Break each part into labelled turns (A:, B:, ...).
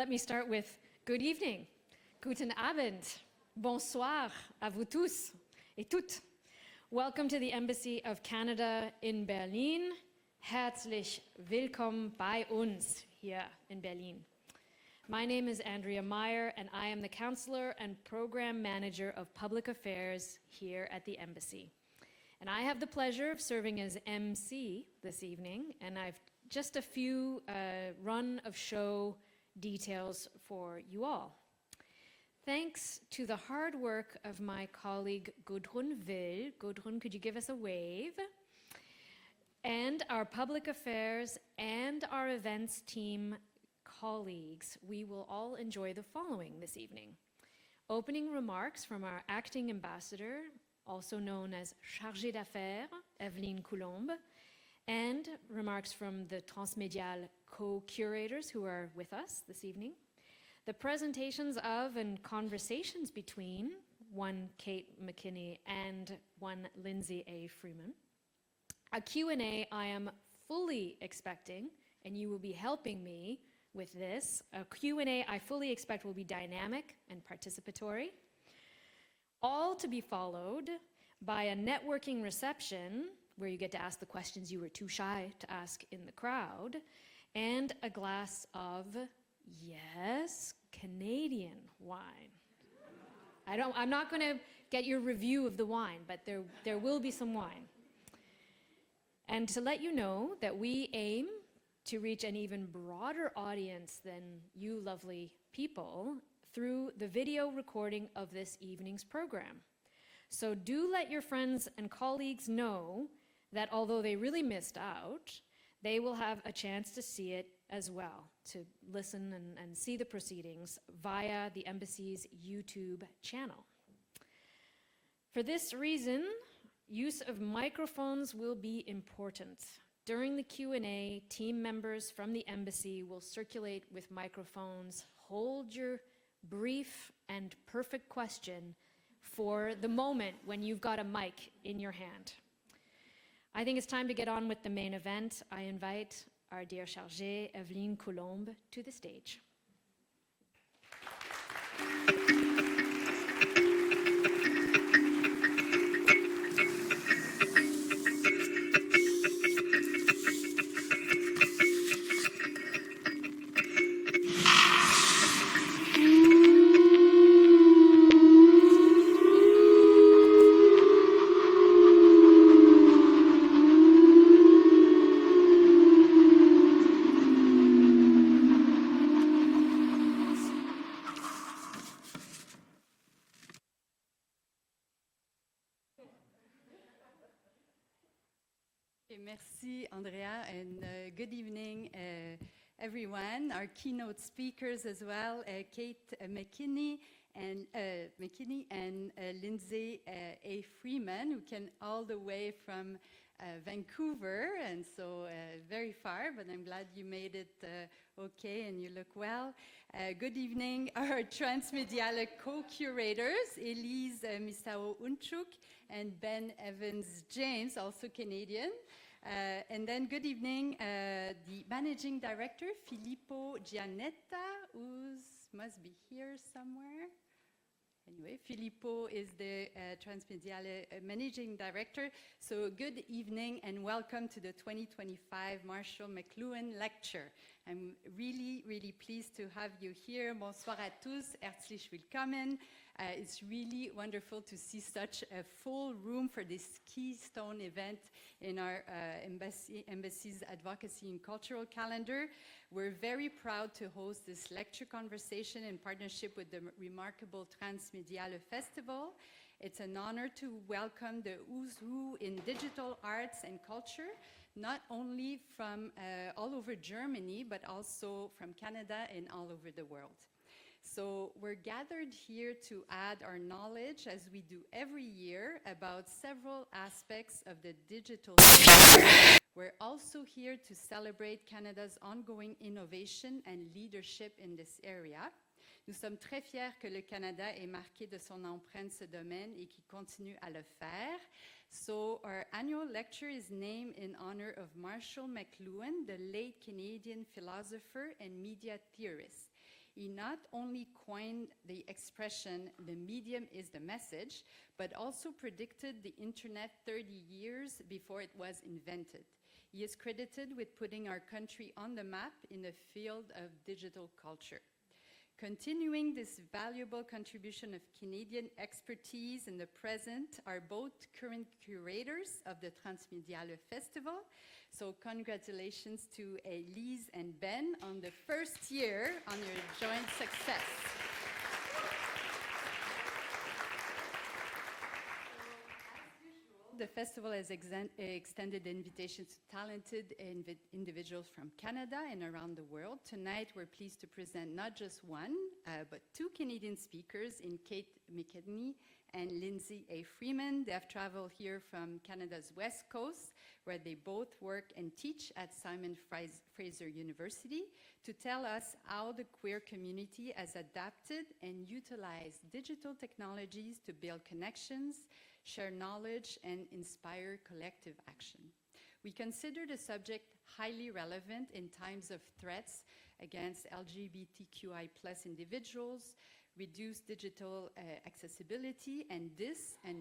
A: let me start with good evening, guten Abend, bonsoir à vous tous et toutes. Welcome to the Embassy of Canada in Berlin. Herzlich willkommen bei uns here in Berlin. My name is Andrea Meyer, and I am the Counselor and Program Manager of Public Affairs here at the Embassy. And I have the pleasure of serving as MC this evening, and I've just a few run of show details for you all. Thanks to the hard work of my colleague Gudrun Will. Gudrun, could you give us a wave? And our public affairs and our events team colleagues, we will all enjoy the following this evening. Opening remarks from our acting ambassador, also known as Chargée d'Affaires, Evelyne Coulombe, and remarks from the Transmédial co-curators who are with us this evening. The presentations of and conversations between one Cait McKinney and one Lindsey A. Freeman. A Q&A I am fully expecting, and you will be helping me with this. A Q&A I fully expect will be dynamic and participatory. All to be followed by a networking reception where you get to ask the questions you were too shy to ask in the crowd, and a glass of, yes, Canadian wine. I'm not going to get your review of the wine, but there will be some wine. And to let you know that we aim to reach an even broader audience than you lovely people through the video recording of this evening's program. So do let your friends and colleagues know that although they really missed out, they will have a chance to see it as well, to listen and see the proceedings via the Embassy's YouTube channel. For this reason, use of microphones will be important. During the Q&A, team members from the Embassy will circulate with microphones. Hold your brief and perfect question for the moment when you've got a mic in your hand. I think it's time to get on with the main event. I invite our dear chargée, Evelyne Coulombe, to the stage.
B: Merci, Andrea, and good evening, everyone. Our keynote speakers as well, Cait McKinney and Lindsey A. Freeman, who came all the way from Vancouver, and so very far, but I'm glad you made it okay and you look well. Good evening, our Transmédial co-curators, Elise Misao-Unchuk and Ben Evans-James, also Canadian. And then good evening, the Managing Director, Filippo Giannetta, who must be here somewhere. Anyway, Filippo is the Transmédial Managing Director. So good evening and welcome to the 2025 Marshall McLuhan Lecture. I'm really pleased to have you here. Bonsoir à tous, herzlich willkommen. It's really wonderful to see such a full room for this keystone event in our Embassy's Advocacy and Cultural Calendar. We're very proud to host this lecture conversation in partnership with the remarkable Transmédiale Festival. It's an honor to welcome the who's who in digital arts and culture, not only from all over Germany, but also from Canada and all over the world. So we're gathered here to add our knowledge, as we do every year, about several aspects of the digital sphere. We're also here to celebrate Canada's ongoing innovation and leadership in this area. Nous sommes très fiers que le Canada ait marqué de son empreinte ce domaine et qu'il continue à le faire. So our annual lecture is named in honor of Marshall McLuhan, the late Canadian philosopher and media theorist. He not only coined the expression, "the medium is the message," but also predicted the internet 30 years before it was invented. He is credited with putting our country on the map in the field of digital culture. Continuing this valuable contribution of Canadian expertise in the present are both current curators of the Transmediale Festival. So congratulations to Elise and Ben on the first year on your joint success. The festival has extended invitations to talented individuals from Canada and around the world. Tonight, we're pleased to present not just one, but two Canadian speakers in Cait McKinney and Lindsey A. Freeman. They have traveled here from Canada's West Coast, where they both work and teach at Simon Fraser University, to tell us how the queer community has adapted and utilized digital technologies to build connections, share knowledge, and inspire collective action. We consider the subject highly relevant in times of threats against LGBTQI+ individuals, reduced digital accessibility, and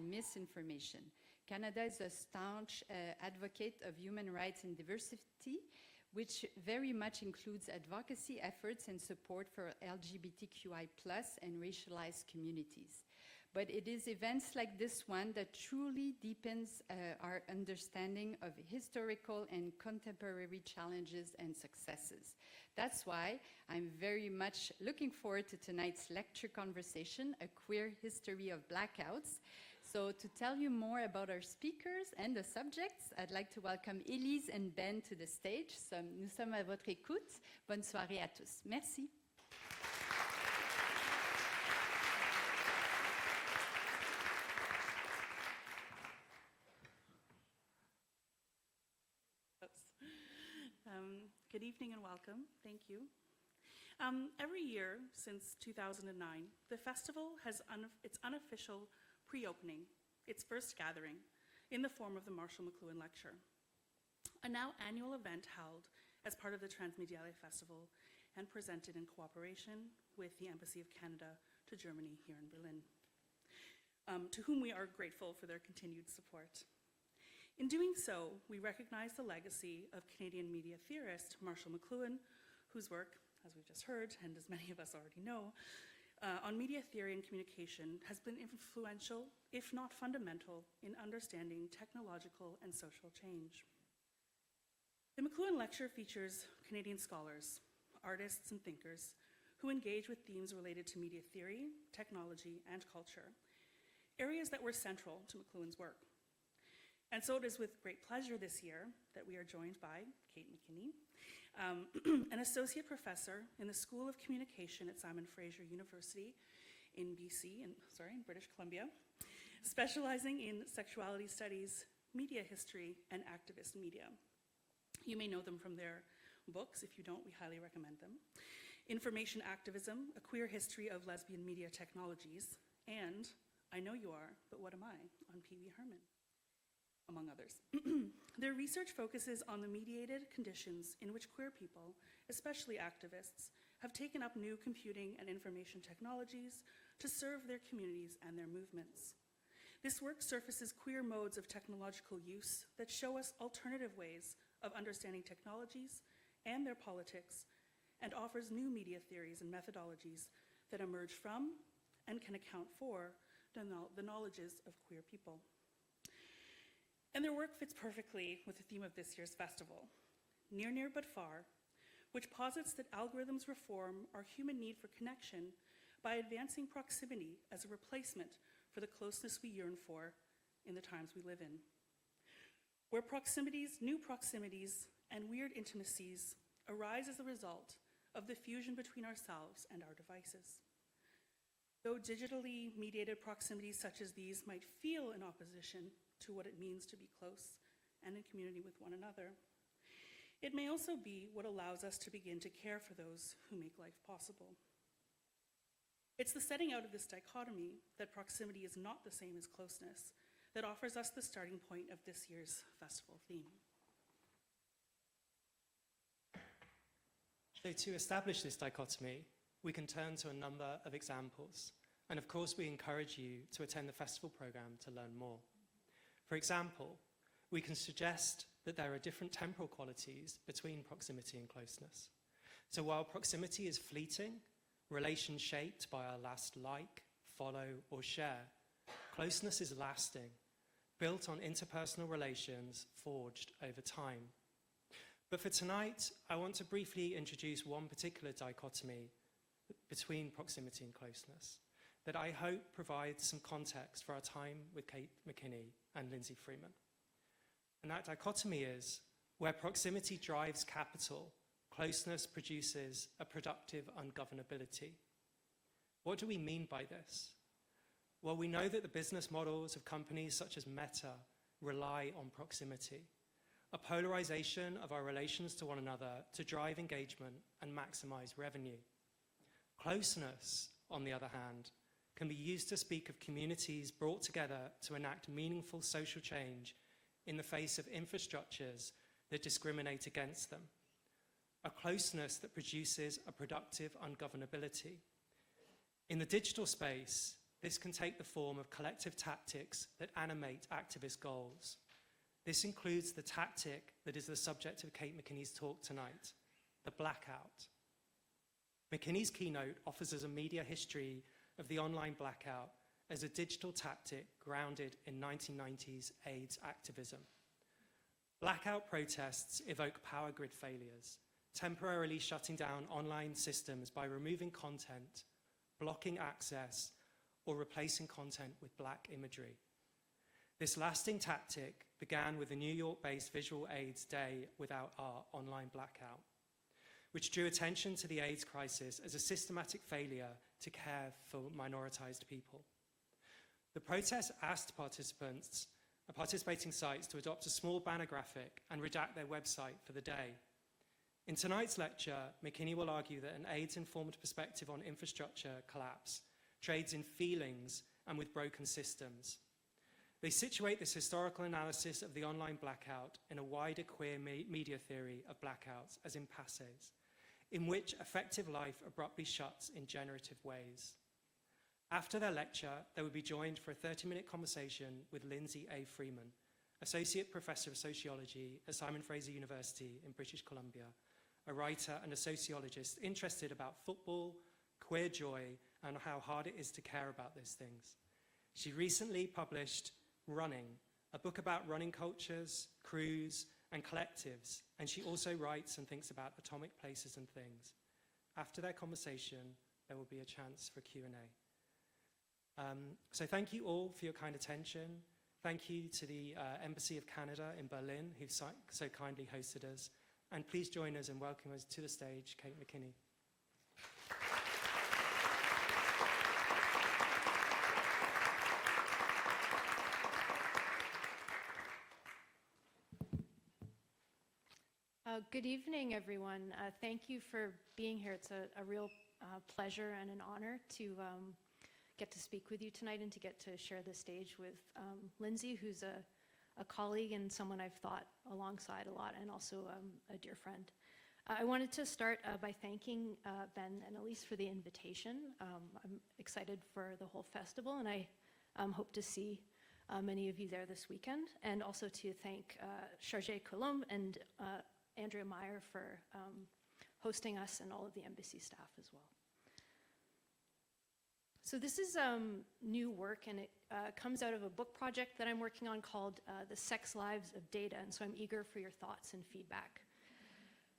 B: misinformation. Canada is a staunch advocate of human rights and diversity, which very much includes advocacy efforts and support for LGBTQI+ and racialized communities. But it is events like this one that truly deepens our understanding of historical and contemporary challenges and successes. That's why I'm very much looking forward to tonight's lecture conversation, A Queer History of Blackouts. So to tell you more about our speakers and the subjects, I'd like to welcome Elise and Ben to the stage. So, nous sommes à votre écoute. Bonne soirée à tous. Merci.
C: Good evening and welcome. Thank you. Every year since 2009, the festival has its unofficial pre-opening, its first gathering, in the form of the Marshall McLuhan Lecture, a now annual event held as part of the Transmediale Festival and presented in cooperation with the Embassy of Canada to Germany here in Berlin, to whom we are grateful for their continued support. In doing so, we recognize the legacy of Canadian media theorist Marshall McLuhan, whose work, as we've just heard, and as many of us already know, on media theory and communication has been influential, if not fundamental, in understanding technological and social change. The McLuhan Lecture features Canadian scholars, artists, and thinkers who engage with themes related to media theory, technology, and culture, areas that were central to McLuhan's work. And so it is with great pleasure this year that we are joined by Cait McKinney, an associate professor in the School of Communication at Simon Fraser University in British Columbia, specializing in sexuality studies, media history, and activist media. You may know them from their books. If you don't, we highly recommend them. Information Activism, A Queer History of Lesbian Media Technologies, and I Know You Are, But What Am I? On Pee Wee Herman, among others. Their research focuses on the mediated conditions in which queer people, especially activists, have taken up new computing and information technologies to serve their communities and their movements. This work surfaces queer modes of technological use that show us alternative ways of understanding technologies and their politics, and offers new media theories and methodologies that emerge from and can account for the knowledges of queer people. And their work fits perfectly with the theme of this year's festival, Near, Near, But Far, which posits that algorithms reform our human need for connection by advancing proximity as a replacement for the closeness we yearn for in the times we live in, where new proximities, and weird intimacies arise as a result of the fusion between ourselves and our devices. Though digitally mediated proximities such as these might feel in opposition to what it means to be close and in community with one another, it may also be what allows us to begin to care for those who make life possible. It's the setting out of this dichotomy that proximity is not the same as closeness that offers us the starting point of this year's festival theme.
D: So to establish this dichotomy, we can turn to a number of examples. And of course, we encourage you to attend the festival program to learn more. For example, we can suggest that there are different temporal qualities between proximity and closeness. So while proximity is fleeting, relation shaped by our last like, follow, or share, closeness is lasting, built on interpersonal relations forged over time. But for tonight, I want to briefly introduce one particular dichotomy between proximity and closeness that I hope provides some context for our time with Cait McKinney and Lindsey Freeman. And that dichotomy is where proximity drives capital, closeness produces a productive ungovernability. What do we mean by this? Well, we know that the business models of companies such as Meta rely on proximity, a polarization of our relations to one another to drive engagement and maximize revenue. Closeness, on the other hand, can be used to speak of communities brought together to enact meaningful social change in the face of infrastructures that discriminate against them. A closeness that produces a productive ungovernability. In the digital space, this can take the form of collective tactics that animate activist goals. This includes the tactic that is the subject of Cait McKinney's talk tonight, the blackout. McKinney's keynote offers us a media history of the online blackout as a digital tactic grounded in 1990s AIDS activism. Blackout protests evoke power grid failures, temporarily shutting down online systems by removing content, blocking access, or replacing content with black imagery. This lasting tactic began with the New York-based Visual AIDS Day Without Art online blackout, which drew attention to the AIDS crisis as a systematic failure to care for minoritized people. The protest asked participating sites to adopt a small banner graphic and redact their website for the day. In tonight's lecture, McKinney will argue that an AIDS-informed perspective on infrastructure collapse trades in feelings and with broken systems. They situate this historical analysis of the online blackout in a wider queer media theory of blackouts as impasses, in which effective life abruptly shuts in generative ways. After their lecture, they will be joined for a 30-minute conversation with Lindsey A. Freeman, Associate Professor of Sociology at Simon Fraser University in British Columbia, a writer and a sociologist interested about football, queer joy, and how hard it is to care about those things. She recently published Running, a book about running cultures, crews, and collectives, and she also writes and thinks about atomic places and things. After their conversation, there will be a chance for Q&A. So thank you all for your kind attention. Thank you to the Embassy of Canada in Berlin, who've so kindly hosted us. And please join us and welcome us to the stage, Cait McKinney.
E: Good evening, everyone. Thank you for being here. It's a real pleasure and an honor to get to speak with you tonight and to get to share the stage with Lindsey, who's a colleague and someone I've thought alongside a lot, and also a dear friend. I wanted to start by thanking Ben and Elise for the invitation. I'm excited for the whole festival, and I hope to see many of you there this weekend, and also to thank Chargé Colombe and Andrea Meyer for hosting us, and all of the embassy staff as well. So this is new work, and it comes out of a book project that I'm working on called The Sex Lives of Data, and so I'm eager for your thoughts and feedback.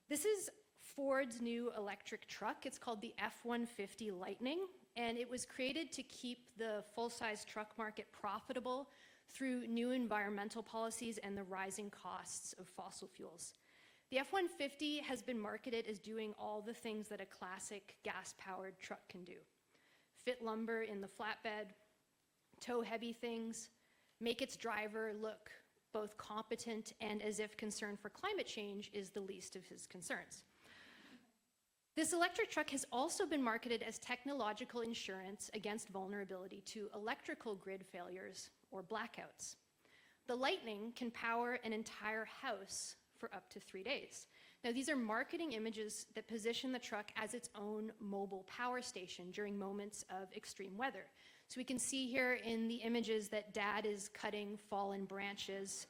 E: This is Ford's new electric truck. It's called the F-150 Lightning, and it was created to keep the full-size truck market profitable through new environmental policies and the rising costs of fossil fuels. The F-150 has been marketed as doing all the things that a classic gas-powered truck can do. Fit lumber in the flatbed, tow heavy things, make its driver look both competent and as if concern for climate change is the least of his concerns. This electric truck has also been marketed as technological insurance against vulnerability to electrical grid failures or blackouts. The Lightning can power an entire house for up to 3 days. Now, these are marketing images that position the truck as its own mobile power station during moments of extreme weather. So we can see here in the images that Dad is cutting fallen branches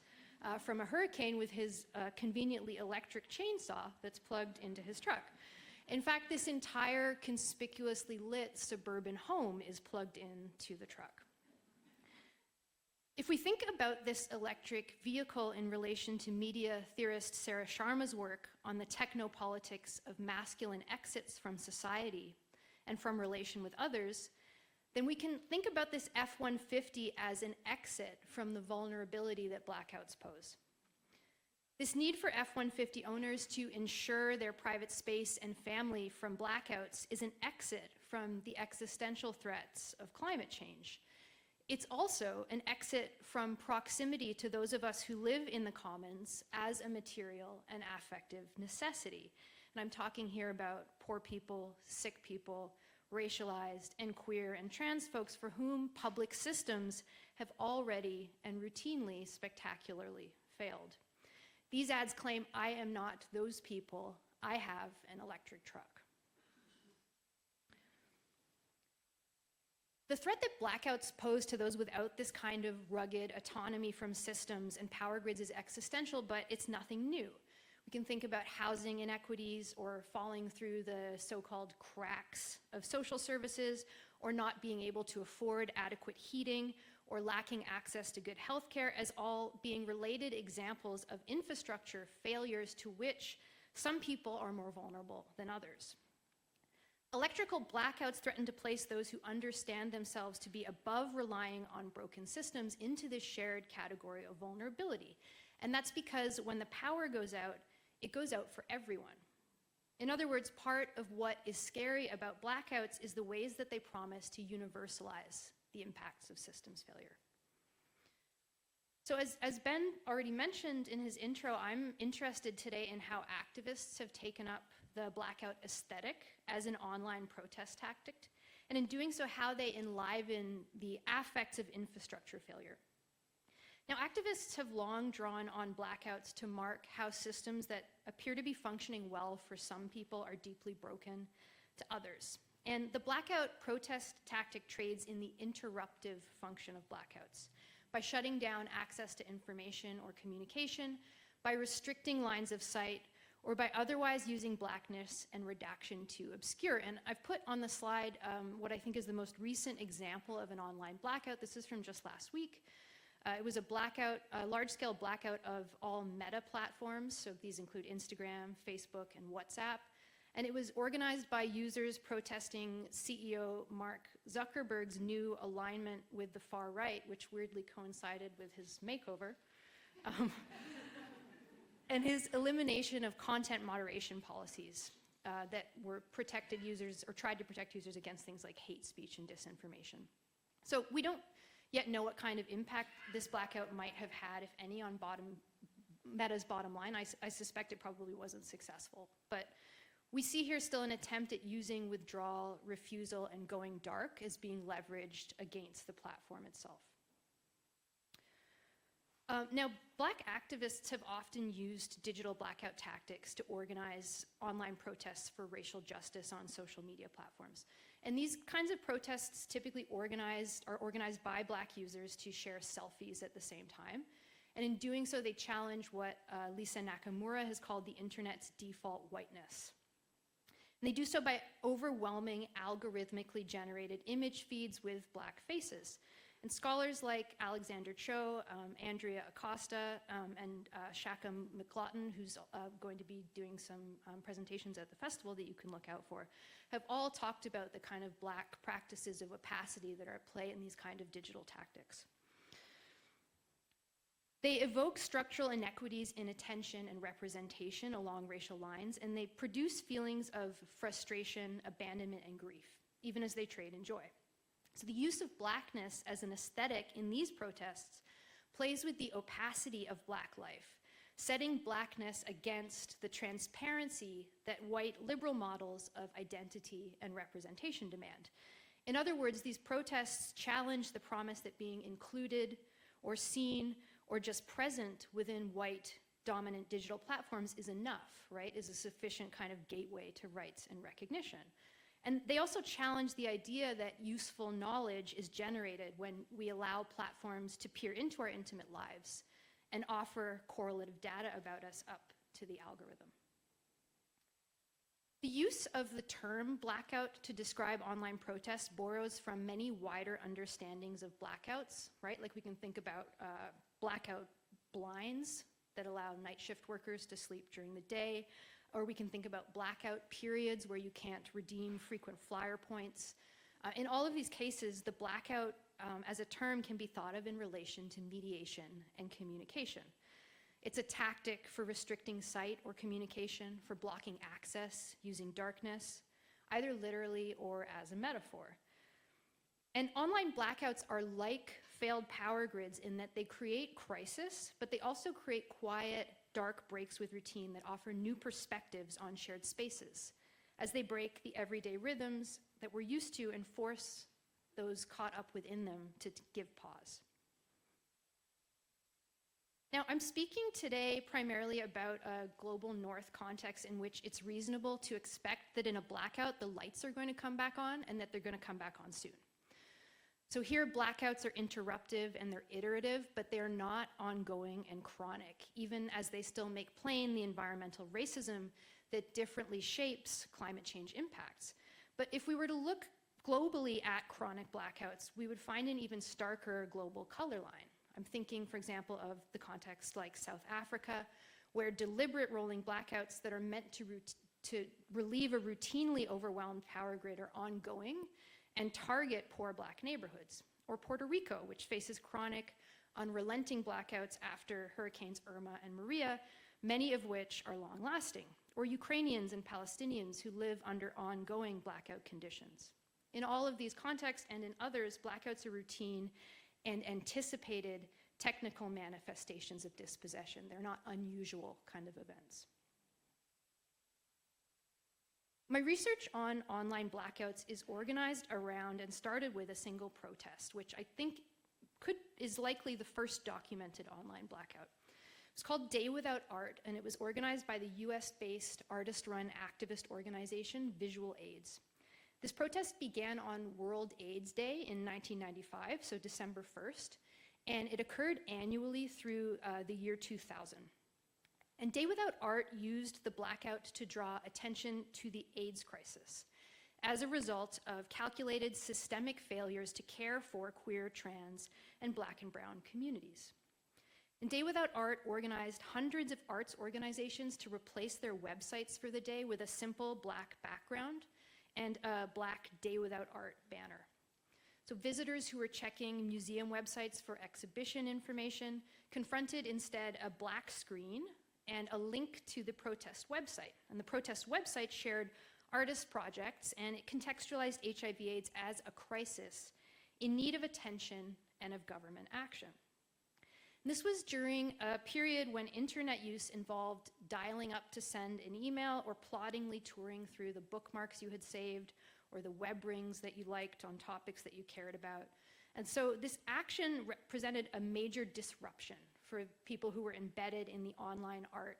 E: from a hurricane with his conveniently electric chainsaw that's plugged into his truck. In fact, this entire conspicuously lit suburban home is plugged into the truck. If we think about this electric vehicle in relation to media theorist Sarah Sharma's work on the technopolitics of masculine exits from society and from relation with others, then we can think about this F-150 as an exit from the vulnerability that blackouts pose. This need for F-150 owners to ensure their private space and family from blackouts is an exit from the existential threats of climate change. It's also an exit from proximity to those of us who live in the commons as a material and affective necessity. And I'm talking here about poor people, sick people, racialized and queer and trans folks for whom public systems have already and routinely spectacularly failed. These ads claim, I am not those people, I have an electric truck. The threat that blackouts pose to those without this kind of rugged autonomy from systems and power grids is existential, but it's nothing new. We can think about housing inequities or falling through the so-called cracks of social services, or not being able to afford adequate heating, or lacking access to good health care as all being related examples of infrastructure failures to which some people are more vulnerable than others. Electrical blackouts threaten to place those who understand themselves to be above relying on broken systems into this shared category of vulnerability. And that's because when the power goes out, it goes out for everyone. In other words, part of what is scary about blackouts is the ways that they promise to universalize the impacts of systems failure. So as Ben already mentioned in his intro, I'm interested today in how activists have taken up the blackout aesthetic as an online protest tactic, and in doing so, how they enliven the affects of infrastructure failure. Now, activists have long drawn on blackouts to mark how systems that appear to be functioning well for some people are deeply broken to others. And the blackout protest tactic trades in the interruptive function of blackouts by shutting down access to information or communication, by restricting lines of sight, or by otherwise using blackness and redaction to obscure. And I've put on the slide what I think is the most recent example of an online blackout. This is from just last week. It was a blackout, a large-scale blackout of all Meta platforms. So these include Instagram, Facebook, and WhatsApp. And it was organized by users protesting CEO Mark Zuckerberg's new alignment with the far right, which weirdly coincided with his makeover. And his elimination of content moderation policies that were protected users, or tried to protect users against things like hate speech and disinformation. So we don't yet know what kind of impact this blackout might have had, if any, on Meta's bottom line. I suspect it probably wasn't successful. But we see here still an attempt at using withdrawal, refusal, and going dark as being leveraged against the platform itself. Now, Black activists have often used digital blackout tactics to organize online protests for racial justice on social media platforms. And these kinds of protests typically are organized by Black users to share selfies at the same time. And in doing so, they challenge what Lisa Nakamura has called the internet's default whiteness. And they do so by overwhelming algorithmically generated image feeds with Black faces. And scholars like Alexander Cho, Andrea Acosta, and Shaka McLuhan, who's going to be doing some presentations at the festival that you can look out for, have all talked about the kind of Black practices of opacity that are at play in these kind of digital tactics. They evoke structural inequities in attention and representation along racial lines, and they produce feelings of frustration, abandonment, and grief, even as they trade in joy. So the use of Blackness as an aesthetic in these protests plays with the opacity of Black life, setting Blackness against the transparency that white liberal models of identity and representation demand. In other words, these protests challenge the promise that being included or seen or just present within white dominant digital platforms is enough, right? Is a sufficient kind of gateway to rights and recognition. And they also challenge the idea that useful knowledge is generated when we allow platforms to peer into our intimate lives and offer correlative data about us up to the algorithm. The use of the term blackout to describe online protests borrows from many wider understandings of blackouts, right? Like we can think about blackout blinds that allow night shift workers to sleep during the day, or we can think about blackout periods where you can't redeem frequent flyer points. In all of these cases, the blackout as a term can be thought of in relation to mediation and communication. It's a tactic for restricting sight or communication, for blocking access using darkness, either literally or as a metaphor. And online blackouts are like failed power grids in that they create crisis, but they also create quiet, dark breaks with routine that offer new perspectives on shared spaces, as they break the everyday rhythms that we're used to and force those caught up within them to give pause. Now, I'm speaking today primarily about a global north context in which it's reasonable to expect that in a blackout, the lights are going to come back on and that they're going to come back on soon. So here, blackouts are interruptive and they're iterative, but they're not ongoing and chronic, even as they still make plain the environmental racism that differently shapes climate change impacts. But if we were to look globally at chronic blackouts, we would find an even starker global color line. I'm thinking, for example, of the context like South Africa, where deliberate rolling blackouts that are meant to relieve a routinely overwhelmed power grid are ongoing and target poor Black neighborhoods. Or Puerto Rico, which faces chronic, unrelenting blackouts after Hurricanes Irma and Maria, many of which are long-lasting. Or Ukrainians and Palestinians who live under ongoing blackout conditions. In all of these contexts and in others, blackouts are routine and anticipated technical manifestations of dispossession. They're not unusual kind of events. My research on online blackouts is organized around and started with a single protest, which I think is likely the first documented online blackout. It's called Day Without Art, and it was organized by the US-based artist-run activist organization Visual AIDS. This protest began on World AIDS Day in 1995, so December 1st, and it occurred annually through the year 2000. And Day Without Art used the blackout to draw attention to the AIDS crisis as a result of calculated systemic failures to care for queer, trans, and Black and brown communities. And Day Without Art organized hundreds of arts organizations to replace their websites for the day with a simple Black background and a Black Day Without Art banner. So visitors who were checking museum websites for exhibition information confronted instead a Black screen and a link to the protest website. And the protest website shared artist projects, and it contextualized HIV/AIDS as a crisis in need of attention and of government action. And this was during a period when internet use involved dialing up to send an email or ploddingly touring through the bookmarks you had saved or the web rings that you liked on topics that you cared about. And so this action represented a major disruption for people who were embedded in the online art,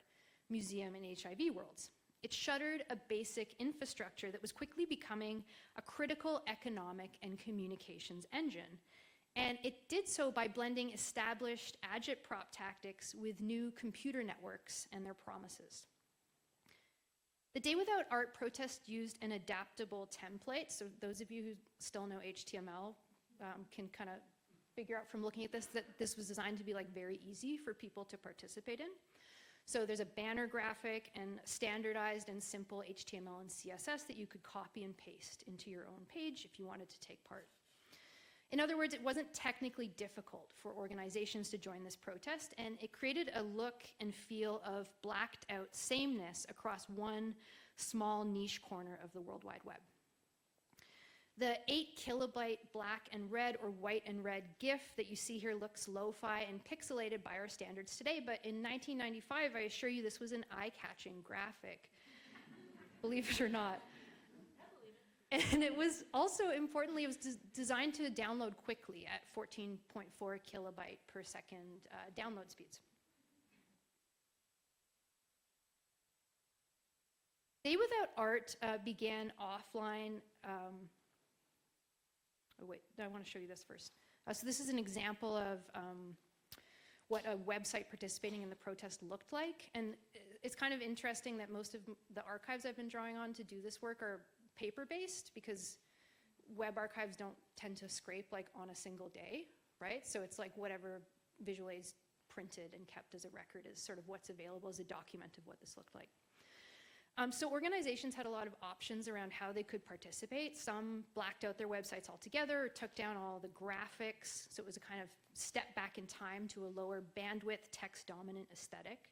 E: museum, and HIV worlds. It shuttered a basic infrastructure that was quickly becoming a critical economic and communications engine. And it did so by blending established agitprop tactics with new computer networks and their promises. The Day Without Art protest used an adaptable template. So those of you who still know HTML can kind of figure out from looking at this that this was designed to be like very easy for people to participate in. So there's a banner graphic and standardized and simple HTML and CSS that you could copy and paste into your own page if you wanted to take part. In other words, it wasn't technically difficult for organizations to join this protest, and it created a look and feel of blacked out sameness across one small niche corner of the World Wide Web. The 8 kilobyte black and red or white and red GIF that you see here looks lo-fi and pixelated by our standards today, but in 1995, I assure you this was an eye-catching graphic, believe it or not. And it was also, importantly, it was designed to download quickly at 14.4 kilobyte per second download speeds. Day Without Art began offline. Oh wait, I want to show you this first. So this is an example of what a website participating in the protest looked like. And it's kind of interesting that most of the archives I've been drawing on to do this work are paper-based, because web archives don't tend to scrape like on a single day, right? So it's like whatever visual aids printed and kept as a record is sort of what's available as a document of what this looked like. So organizations had a lot of options around how they could participate. Some blacked out their websites altogether, took down all the graphics, so it was a kind of step back in time to a lower bandwidth, text-dominant aesthetic.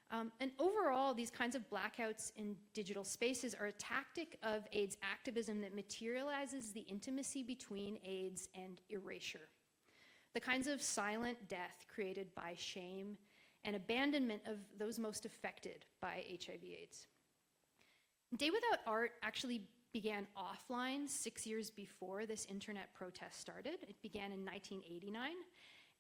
E: And overall, these kinds of blackouts in digital spaces are a tactic of AIDS activism that materializes the intimacy between AIDS and erasure. The kinds of silent death created by shame and abandonment of those most affected by HIV/AIDS. Day Without Art actually began offline 6 years before this internet protest started. It began in 1989.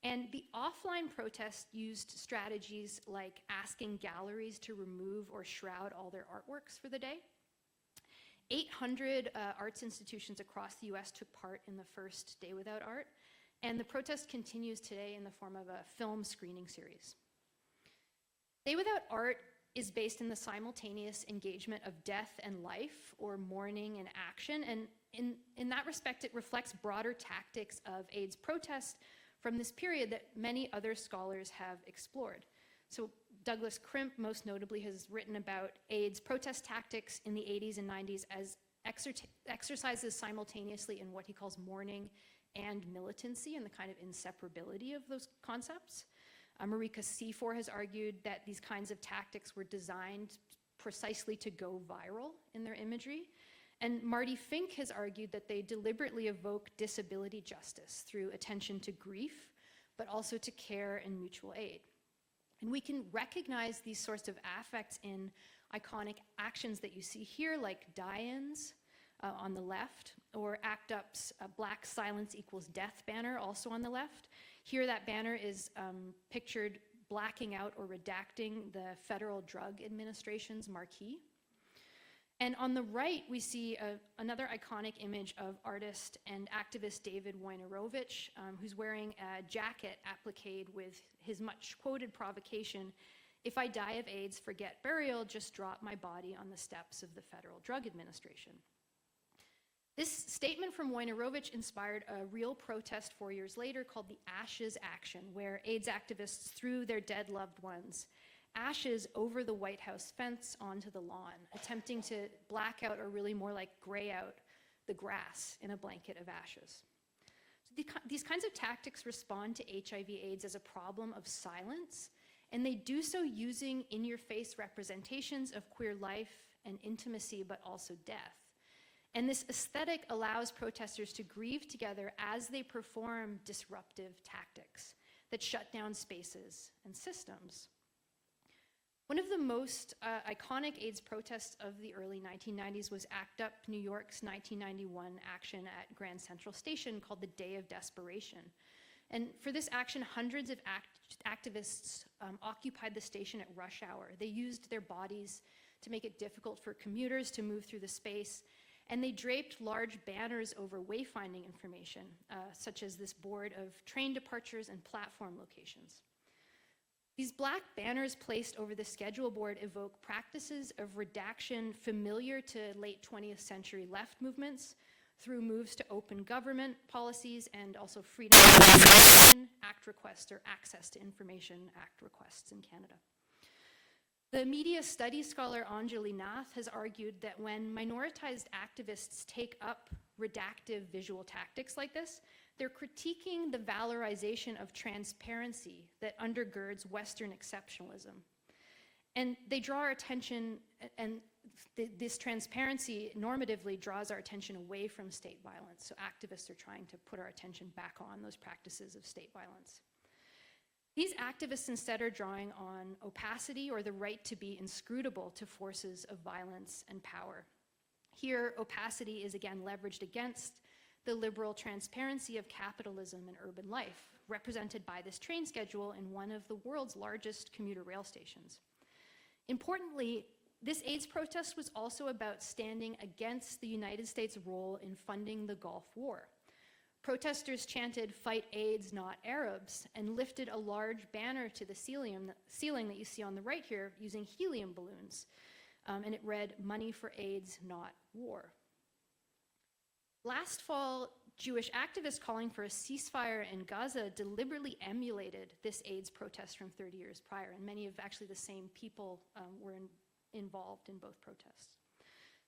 E: And the offline protest used strategies like asking galleries to remove or shroud all their artworks for the day. 800 arts institutions across the US took part in the first Day Without Art. And the protest continues today in the form of a film screening series. Day Without Art is based in the simultaneous engagement of death and life, or mourning and action. And in that respect, it reflects broader tactics of AIDS protest from this period that many other scholars have explored. So Douglas Crimp, most notably, has written about AIDS protest tactics in the 80s and 90s as exercises simultaneously in what he calls mourning and militancy, and the kind of inseparability of those concepts. Marika Seafor has argued that these kinds of tactics were designed precisely to go viral in their imagery. And Marty Fink has argued that they deliberately evoke disability justice through attention to grief, but also to care and mutual aid. And we can recognize these sorts of affects in iconic actions that you see here, like die-ins on the left, or ACT UP's Black Silence Equals Death banner, also on the left. Here, that banner is pictured blacking out or redacting the Federal Drug Administration's marquee. And on the right, we see another iconic image of artist and activist David Wojnarowicz, who's wearing a jacket appliqued with his much quoted provocation, "If I die of AIDS, forget burial, just drop my body on the steps of the Federal Drug Administration." This statement from Wojnarowicz inspired a real protest 4 years later called the Ashes Action, where AIDS activists threw their dead loved ones ashes over the White House fence onto the lawn, attempting to black out, or really more like gray out, the grass in a blanket of ashes. So these kinds of tactics respond to HIV/AIDS as a problem of silence, and they do so using in-your-face representations of queer life and intimacy, but also death. And this aesthetic allows protesters to grieve together as they perform disruptive tactics that shut down spaces and systems. One of the most iconic AIDS protests of the early 1990s was ACT UP New York's 1991 action at Grand Central Station called the Day of Desperation. And for this action, hundreds of activists occupied the station at rush hour. They used their bodies to make it difficult for commuters to move through the space, and they draped large banners over wayfinding information, such as this board of train departures and platform locations. These black banners placed over the schedule board evoke practices of redaction familiar to late 20th century left movements through moves to open government policies and also freedom of information act requests, or access to information act requests in Canada. The media studies scholar Anjali Nath has argued that when minoritized activists take up redactive visual tactics like this, they're critiquing the valorization of transparency that undergirds Western exceptionalism. And they draw our attention, and this transparency normatively draws our attention away from state violence. So activists are trying to put our attention back on those practices of state violence. These activists instead are drawing on opacity, or the right to be inscrutable to forces of violence and power. Here, opacity is again leveraged against the liberal transparency of capitalism and urban life, represented by this train schedule in one of the world's largest commuter rail stations. Importantly, This AIDS protest was also about standing against the United States' role in funding the Gulf War. Protesters chanted, "Fight AIDS, not Arabs," and lifted a large banner to the ceiling that you see on the right here using helium balloons. And it read, "Money for AIDS, not war." Last fall, Jewish activists calling for a ceasefire in Gaza deliberately emulated this AIDS protest from 30 years prior, and many of actually the same people were involved in both protests.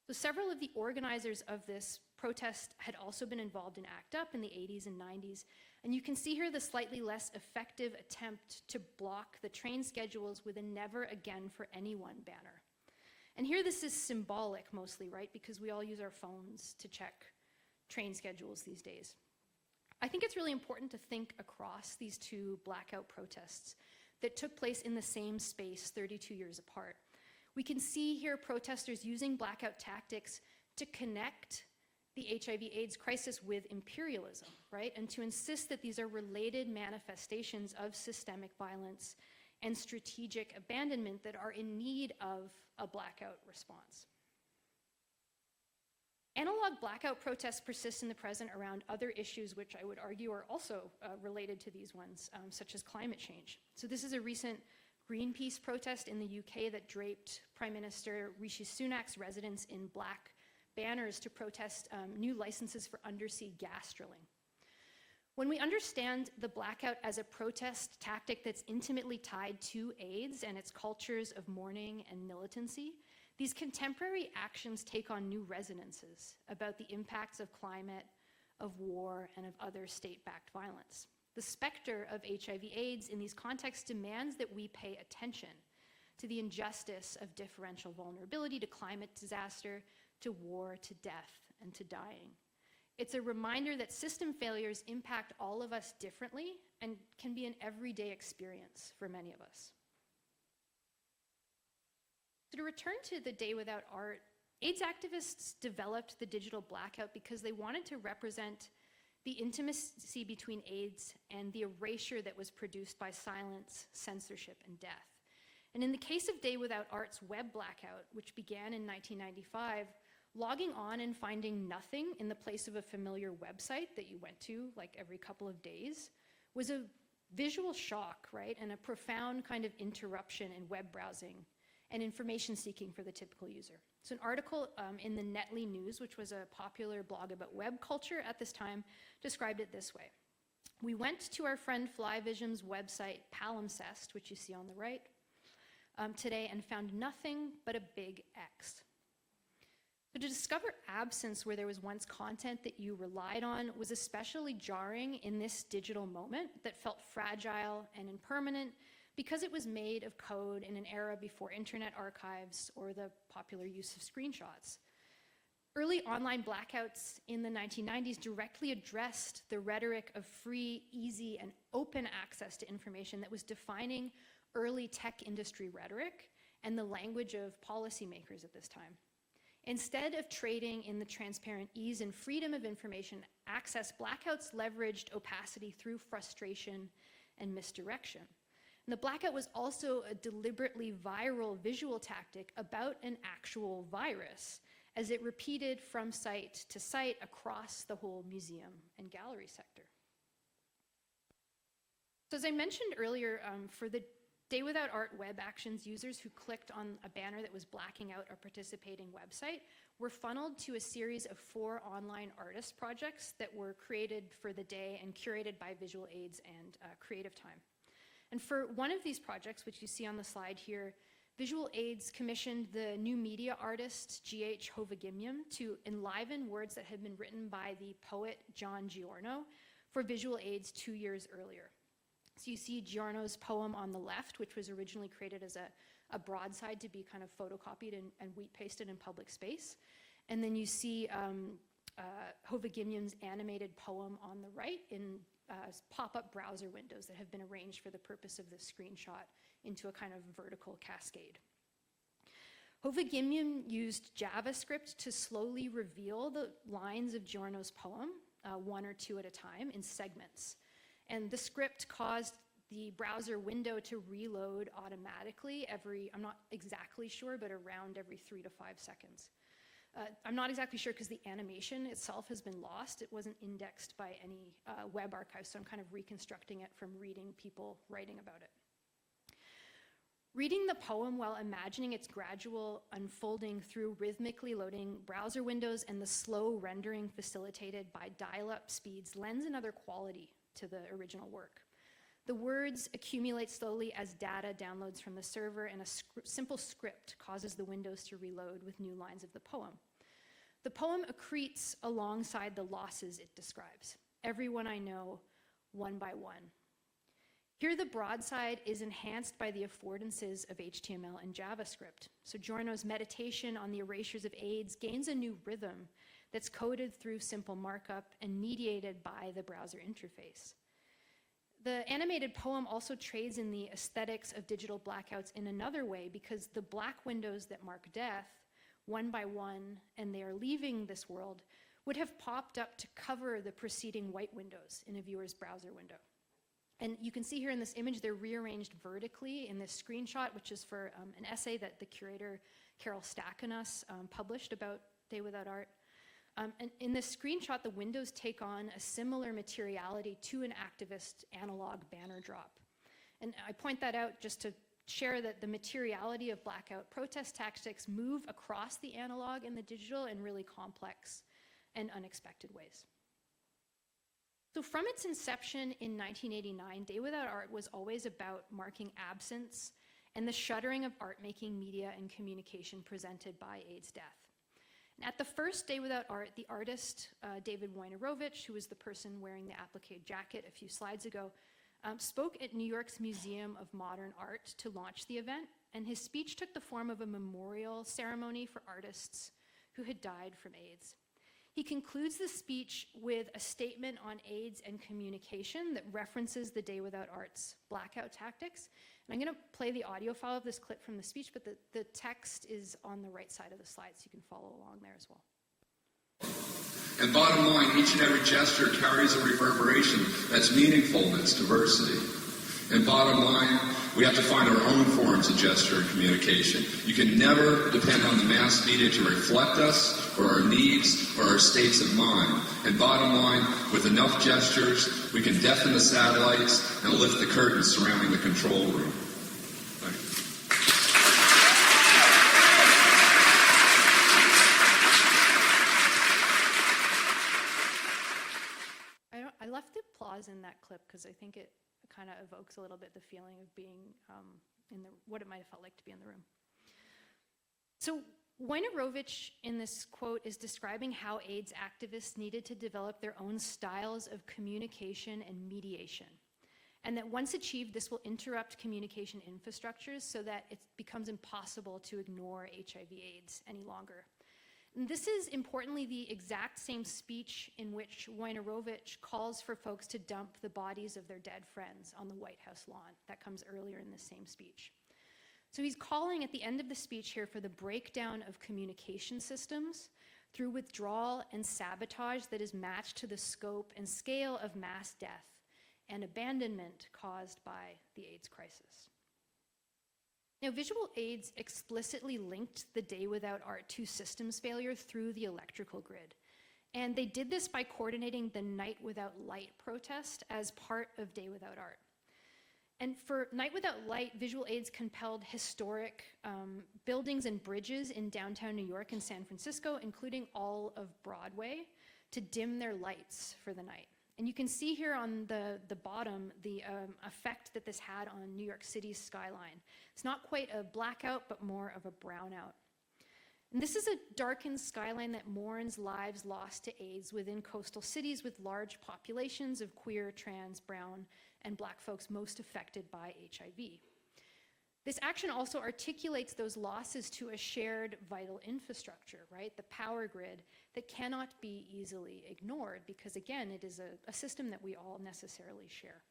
E: So several of the organizers of this protest had also been involved in ACT UP in the 80s and 90s, and you can see here the slightly less effective attempt to block the train schedules with a "Never Again for Anyone" banner. And here this is symbolic mostly, right? Because we all use our phones to check train schedules these days. I think it's really important to think across these two blackout protests that took place in the same space 32 years apart. We can see here protesters using blackout tactics to connect the HIV/AIDS crisis with imperialism, right? And to insist that these are related manifestations of systemic violence and strategic abandonment that are in need of a blackout response. Analog blackout protests persist in the present around other issues which I would argue are also related to these ones, such as climate change. So this is a recent Greenpeace protest in the UK that draped Prime Minister Rishi Sunak's residence in black banners to protest new licenses for undersea gas drilling. When we understand the blackout as a protest tactic that's intimately tied to AIDS and its cultures of mourning and militancy, these contemporary actions take on new resonances about the impacts of climate, of war, and of other state-backed violence. The specter of HIV/AIDS in these contexts demands that we pay attention to the injustice of differential vulnerability to climate disaster, to war, to death, and to dying. It's a reminder that system failures impact all of us differently and can be an everyday experience for many of us. So to return to the Day Without Art, AIDS activists developed the digital blackout because they wanted to represent the intimacy between AIDS and the erasure that was produced by silence, censorship, and death. And in the case of Day Without Art's web blackout, which began in 1995, logging on and finding nothing in the place of a familiar website that you went to like every couple of days was a visual shock, right? And a profound kind of interruption in web browsing and information seeking for the typical user. So an article in the Netley News, which was a popular blog about web culture at this time, described it this way. "We went to our friend Flyvision's website, Palimpsest, which you see on the right, today and found nothing but a big X. So to discover absence where there was once content that you relied on was especially jarring in this digital moment that felt fragile and impermanent because it was made of code in an era before internet archives or the popular use of screenshots. Early online blackouts in the 1990s directly addressed the rhetoric of free, easy, and open access to information that was defining early tech industry rhetoric and the language of policymakers at this time. Instead of trading in the transparent ease and freedom of information access, blackouts leveraged opacity through frustration and misdirection. And the blackout was also a deliberately viral visual tactic about an actual virus, as it repeated from site to site across the whole museum and gallery sector. So as I mentioned earlier, for the Day Without Art web actions, users who clicked on a banner that was blacking out a participating website were funneled to a series of 4 online artist projects that were created for the day and curated by Visual Aids and Creative Time. And for one of these projects, which you see on the slide here, Visual Aids commissioned the new media artist G.H. Hovagimian to enliven words that had been written by the poet John Giorno for Visual Aids 2 years earlier. So you see Giorno's poem on the left, which was originally created as a broadside to be kind of photocopied and wheat pasted in public space. And then you see Hovagimian's animated poem on the right in pop-up browser windows that have been arranged for the purpose of this screenshot into a kind of vertical cascade. Hovagimian used JavaScript to slowly reveal the lines of Giorno's poem, 1 or 2 at a time, in segments. And the script caused the browser window to reload automatically I'm not exactly sure, but around every 3 to 5 seconds. I'm not exactly sure because the animation itself has been lost. It wasn't indexed by any web archive, so I'm kind of reconstructing it from reading people writing about it. Reading the poem while imagining its gradual unfolding through rhythmically loading browser windows and the slow rendering facilitated by dial-up speeds lends another quality to the original work. The words accumulate slowly as data downloads from the server, and a simple script causes the windows to reload with new lines of the poem. The poem accretes alongside the losses it describes. Everyone I know, one by one. Here the broadside is enhanced by the affordances of HTML and JavaScript. So Giorno's meditation on the erasures of AIDS gains a new rhythm that's coded through simple markup and mediated by the browser interface. The animated poem also trades in the aesthetics of digital blackouts in another way, because the black windows that mark death, one by one, and they are leaving this world, would have popped up to cover the preceding white windows in a viewer's browser window. And you can see here in this image, they're rearranged vertically in this screenshot, which is for an essay that the curator Carol Stackenus published about Day Without Art. And in this screenshot, the windows take on a similar materiality to an activist analog banner drop. And I point that out just to share that the materiality of blackout protest tactics move across the analog and the digital in really complex and unexpected ways. So from its inception in 1989, Day Without Art was always about marking absence and the shuttering of art-making media and communication presented by AIDS death. And at the first Day Without Art, the artist David Wojnarowicz, who was the person wearing the applique jacket a few slides ago, spoke at New York's Museum of Modern Art to launch the event, and his speech took the form of a memorial ceremony for artists who had died from AIDS. He concludes the speech with a statement on AIDS and communication that references the Day Without Art's blackout tactics. And I'm going to play the audio file of this clip from the speech, but the text is on the right side of the slide, so you can follow along there as well.
F: And bottom line, each and every gesture carries a reverberation that's meaningful in its diversity. And bottom line, we have to find our own forms of gesture and communication. You can never depend on the mass media to reflect us, or our needs, or our states of mind. And bottom line, with enough gestures, we can deafen the satellites and lift the curtains surrounding the control room. Thank
E: you. I left the applause in that clip because I think it kind of evokes a little bit the feeling of being what it might have felt like to be in the room. So Wojnarowicz in this quote is describing how AIDS activists needed to develop their own styles of communication and mediation. And that once achieved, this will interrupt communication infrastructures so that it becomes impossible to ignore HIV/AIDS any longer. And this is importantly the exact same speech in which Wojnarowicz calls for folks to dump the bodies of their dead friends on the White House lawn. That comes earlier in the same speech. So he's calling at the end of the speech here for the breakdown of communication systems through withdrawal and sabotage that is matched to the scope and scale of mass death and abandonment caused by the AIDS crisis. Now, Visual AIDS explicitly linked the Day Without Art to systems failure through the electrical grid. And they did this by coordinating the Night Without Light protest as part of Day Without Art. And for Night Without Light, Visual AIDS compelled historic buildings and bridges in downtown New York and San Francisco, including all of Broadway, to dim their lights for the night. And you can see here on the bottom the effect that this had on New York City's skyline. It's not quite a blackout, but more of a brownout. And this is a darkened skyline that mourns lives lost to AIDS within coastal cities with large populations of queer, trans, brown, and Black folks most affected by HIV. This action also articulates those losses to a shared vital infrastructure, right? The power grid that cannot be easily ignored because, again, it is a system that we all necessarily share.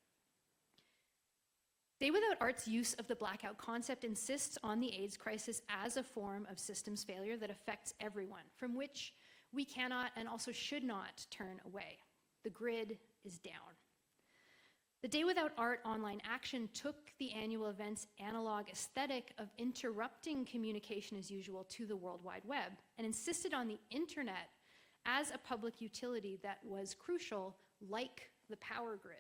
E: Day Without Art's use of the blackout concept insists on the AIDS crisis as a form of systems failure that affects everyone, from which we cannot and also should not turn away. The grid is down. The Day Without Art online action took the annual event's analog aesthetic of interrupting communication as usual to the World Wide Web and insisted on the internet as a public utility that was crucial, like the power grid.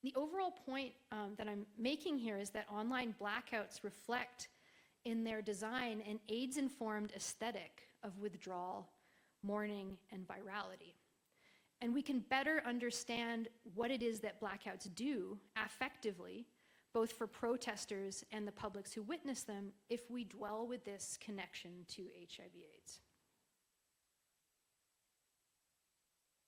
E: The overall point that I'm making here is that online blackouts reflect in their design an AIDS-informed aesthetic of withdrawal, mourning, and virality. And we can better understand what it is that blackouts do affectively, both for protesters and the publics who witness them, if we dwell with this connection to HIV/AIDS.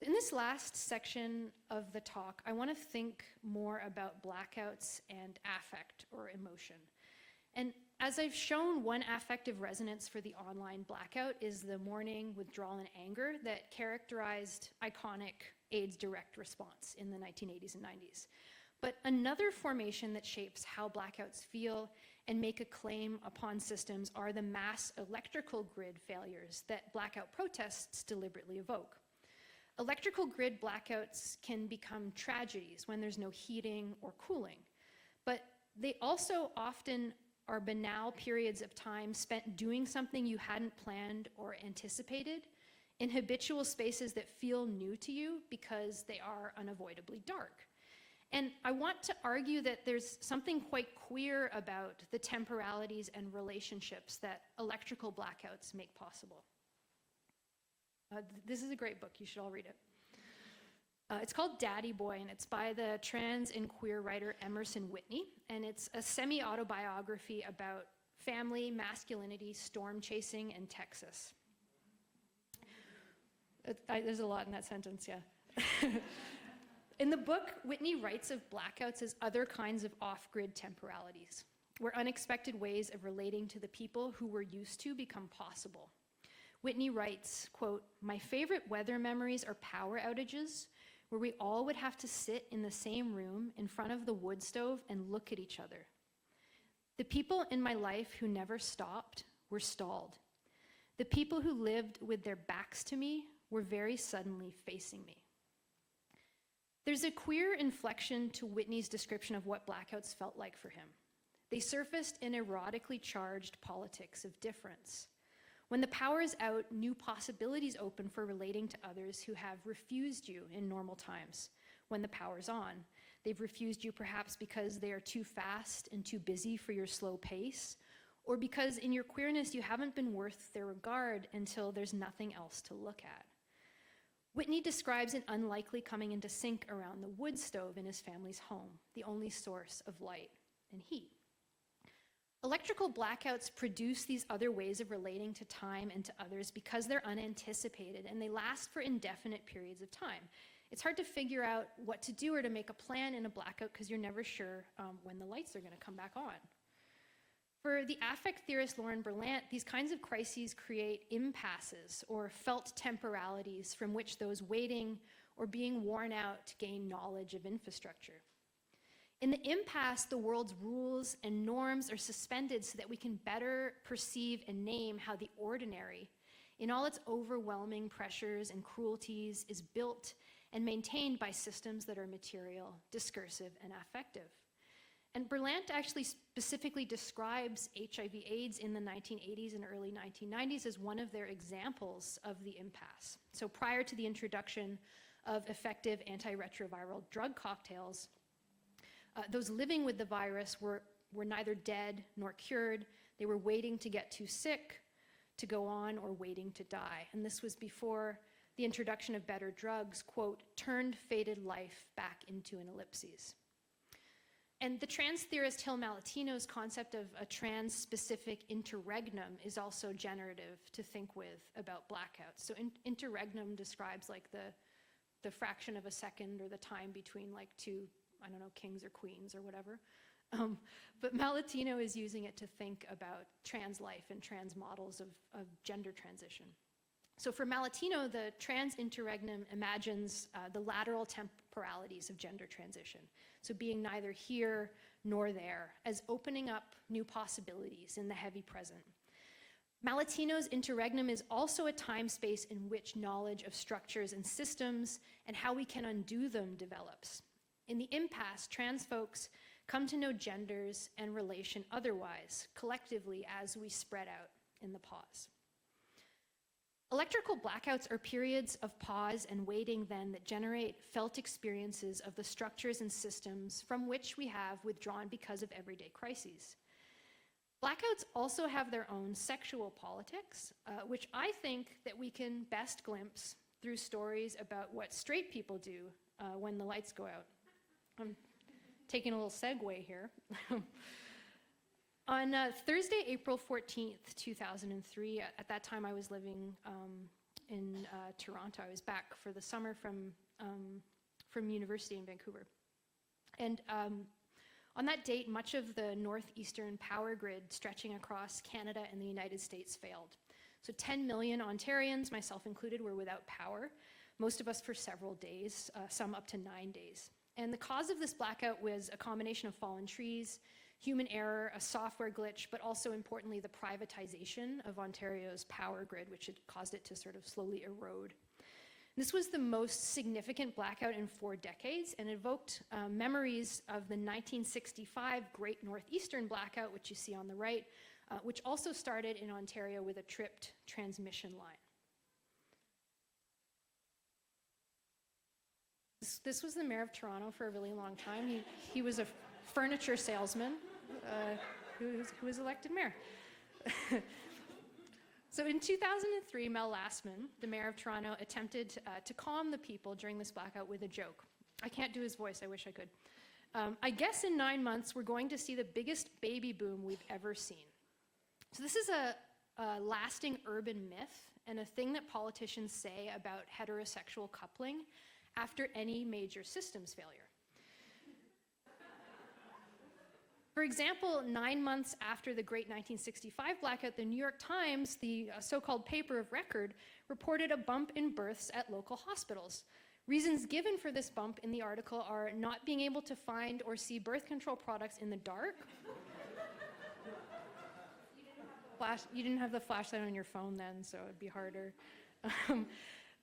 E: In this last section of the talk, I want to think more about blackouts and affect or emotion. And as I've shown, one affective resonance for the online blackout is the mourning, withdrawal, and anger that characterized iconic AIDS direct response in the 1980s and 90s. But another formation that shapes how blackouts feel and make a claim upon systems are the mass electrical grid failures that blackout protests deliberately evoke. Electrical grid blackouts can become tragedies when there's no heating or cooling, but they also often are banal periods of time spent doing something you hadn't planned or anticipated in habitual spaces that feel new to you because they are unavoidably dark. And I want to argue that there's something quite queer about the temporalities and relationships that electrical blackouts make possible. This is a great book, you should all read it. It's called Daddy Boy, and it's by the trans and queer writer Emerson Whitney, and it's a semi-autobiography about family, masculinity, storm chasing, and Texas. There's a lot in that sentence, yeah. In the book, Whitney writes of blackouts as other kinds of off-grid temporalities, where unexpected ways of relating to the people who we're used to become possible. Whitney writes, quote, "My favorite weather memories are power outages, where we all would have to sit in the same room in front of the wood stove and look at each other. The people in my life who never stopped were stalled. The people who lived with their backs to me were very suddenly facing me." There's a queer inflection to Whitney's description of what blackouts felt like for him. They surfaced in erotically charged politics of difference. When the power is out, new possibilities open for relating to others who have refused you in normal times. When the power's on, they've refused you perhaps because they are too fast and too busy for your slow pace, or because in your queerness you haven't been worth their regard until there's nothing else to look at. Whitney describes an unlikely coming into sync around the wood stove in his family's home, the only source of light and heat. Electrical blackouts produce these other ways of relating to time and to others because they're unanticipated and they last for indefinite periods of time. It's hard to figure out what to do or to make a plan in a blackout because you're never sure when the lights are going to come back on. For the affect theorist Lauren Berlant, these kinds of crises create impasses or felt temporalities from which those waiting or being worn out gain knowledge of infrastructure. In the impasse, the world's rules and norms are suspended so that we can better perceive and name how the ordinary, in all its overwhelming pressures and cruelties, is built and maintained by systems that are material, discursive, and affective. And Berlant actually specifically describes HIV/AIDS in the 1980s and early 1990s as one of their examples of the impasse. So prior to the introduction of effective antiretroviral drug cocktails, those living with the virus were neither dead nor cured. They were waiting to get too sick to go on or waiting to die. And this was before the introduction of better drugs, quote, turned fated life back into an ellipses. And the trans theorist Hill Malatino's concept of a trans-specific interregnum is also generative to think with about blackouts. So interregnum describes like the fraction of a second or the time between like two, I don't know, kings or queens or whatever. But Malatino is using it to think about trans life and trans models of gender transition. So for Malatino, the trans interregnum imagines the lateral temporalities of gender transition. So being neither here nor there, as opening up new possibilities in the heavy present. Malatino's interregnum is also a time space in which knowledge of structures and systems and how we can undo them develops. In the impasse, trans folks come to know genders and relation otherwise, collectively as we spread out in the pause. Electrical blackouts are periods of pause and waiting then that generate felt experiences of the structures and systems from which we have withdrawn because of everyday crises. Blackouts also have their own sexual politics, which I think that we can best glimpse through stories about what straight people do when the lights go out. I'm taking a little segue here. On Thursday, April 14th, 2003, at that time I was living in Toronto. I was back for the summer from university in Vancouver. And on that date, much of the northeastern power grid stretching across Canada and the United States failed. So 10 million Ontarians, myself included, were without power, most of us for several days, some up to 9 days. And the cause of this blackout was a combination of fallen trees, human error, a software glitch, but also importantly, the privatization of Ontario's power grid, which had caused it to sort of slowly erode. This was the most significant blackout in 4 decades and evoked memories of the 1965 Great Northeastern Blackout, which you see on the right, which also started in Ontario with a tripped transmission line. This was the mayor of Toronto for a really long time. He was a furniture salesman who was elected mayor. So in 2003, Mel Lastman, the mayor of Toronto, attempted to calm the people during this blackout with a joke. I can't do his voice, I wish I could. I guess in 9 months, we're going to see the biggest baby boom we've ever seen. So this is a lasting urban myth and a thing that politicians say about heterosexual coupling after any major systems failure. For example, 9 months after the Great 1965 blackout, the New York Times, the so-called paper of record, reported a bump in births at local hospitals. Reasons given for this bump in the article are not being able to find or see birth control products in the dark. You didn't have the flashlight on your phone then, so it'd be harder.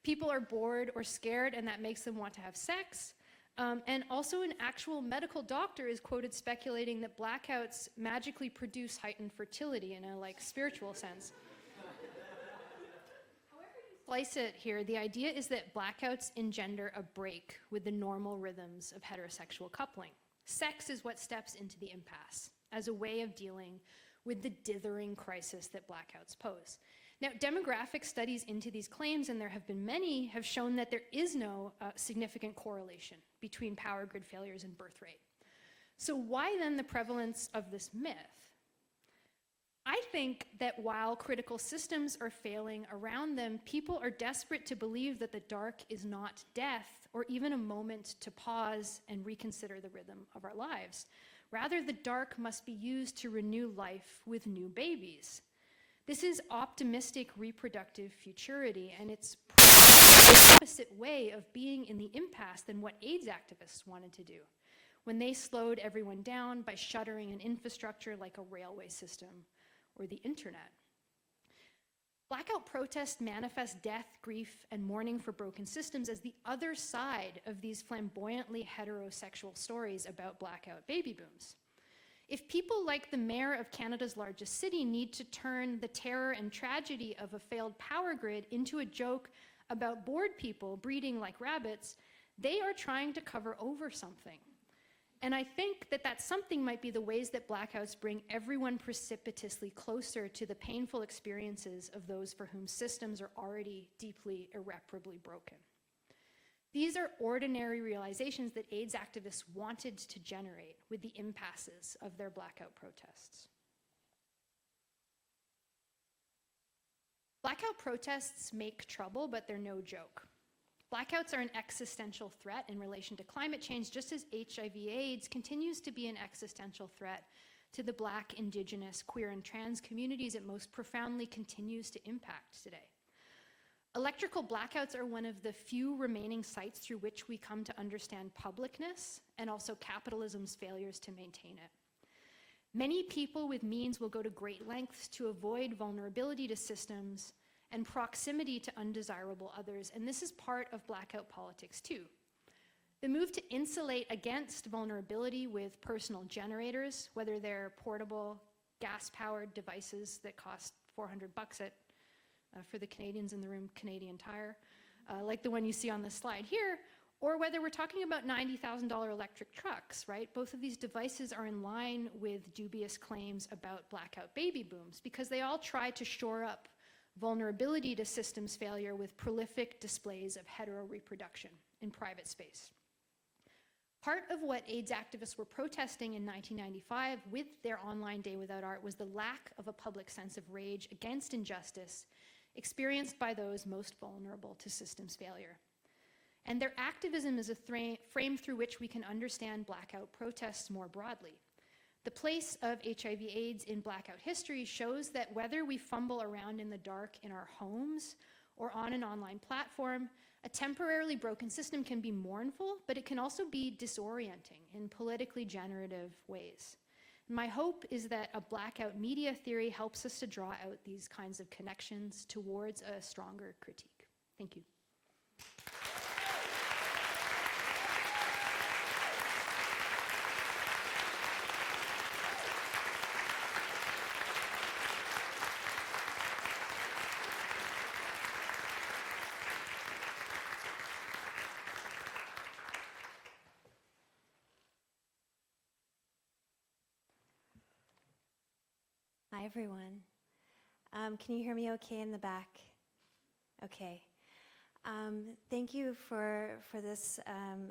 E: People are bored or scared, and that makes them want to have sex. And also an actual medical doctor is quoted speculating that blackouts magically produce heightened fertility in a spiritual sense. However you slice it here, the idea is that blackouts engender a break with the normal rhythms of heterosexual coupling. Sex is what steps into the impasse as a way of dealing with the dithering crisis that blackouts pose. Now, demographic studies into these claims, and there have been many, have shown that there is no significant correlation between power grid failures and birth rate. So why then the prevalence of this myth? I think that while critical systems are failing around them, people are desperate to believe that the dark is not death or even a moment to pause and reconsider the rhythm of our lives. Rather, the dark must be used to renew life with new babies. This is optimistic reproductive futurity, and it's the opposite way of being in the impasse than what AIDS activists wanted to do when they slowed everyone down by shuttering an infrastructure like a railway system or the internet. Blackout protests manifest death, grief, and mourning for broken systems as the other side of these flamboyantly heterosexual stories about blackout baby booms. If people like the mayor of Canada's largest city need to turn the terror and tragedy of a failed power grid into a joke about bored people breeding like rabbits, they are trying to cover over something. And I think that that something might be the ways that blackouts bring everyone precipitously closer to the painful experiences of those for whom systems are already deeply, irreparably broken. These are ordinary realizations that AIDS activists wanted to generate with the impasses of their blackout protests. Blackout protests make trouble, but they're no joke. Blackouts are an existential threat in relation to climate change, just as HIV/AIDS continues to be an existential threat to the Black, Indigenous, queer, and trans communities it most profoundly continues to impact today. Electrical blackouts are one of the few remaining sites through which we come to understand publicness and also capitalism's failures to maintain it. Many people with means will go to great lengths to avoid vulnerability to systems and proximity to undesirable others, and this is part of blackout politics too. The move to insulate against vulnerability with personal generators, whether they're portable, gas-powered devices that cost $400 at, for the Canadians in the room, Canadian Tire, like the one you see on the slide here, or whether we're talking about $90,000 electric trucks, right? Both of these devices are in line with dubious claims about blackout baby booms because they all try to shore up vulnerability to systems failure with prolific displays of heteroreproduction in private space. Part of what AIDS activists were protesting in 1995 with their online Day Without Art was the lack of a public sense of rage against injustice experienced by those most vulnerable to systems failure. And their activism is a frame through which we can understand blackout protests more broadly. The place of HIV/AIDS in blackout history shows that whether we fumble around in the dark in our homes or on an online platform, a temporarily broken system can be mournful, but it can also be disorienting in politically generative ways. My hope is that a blackout media theory helps us to draw out these kinds of connections towards a stronger critique. Thank you.
G: Hi, everyone. Can you hear me okay in the back? Okay. Thank you for this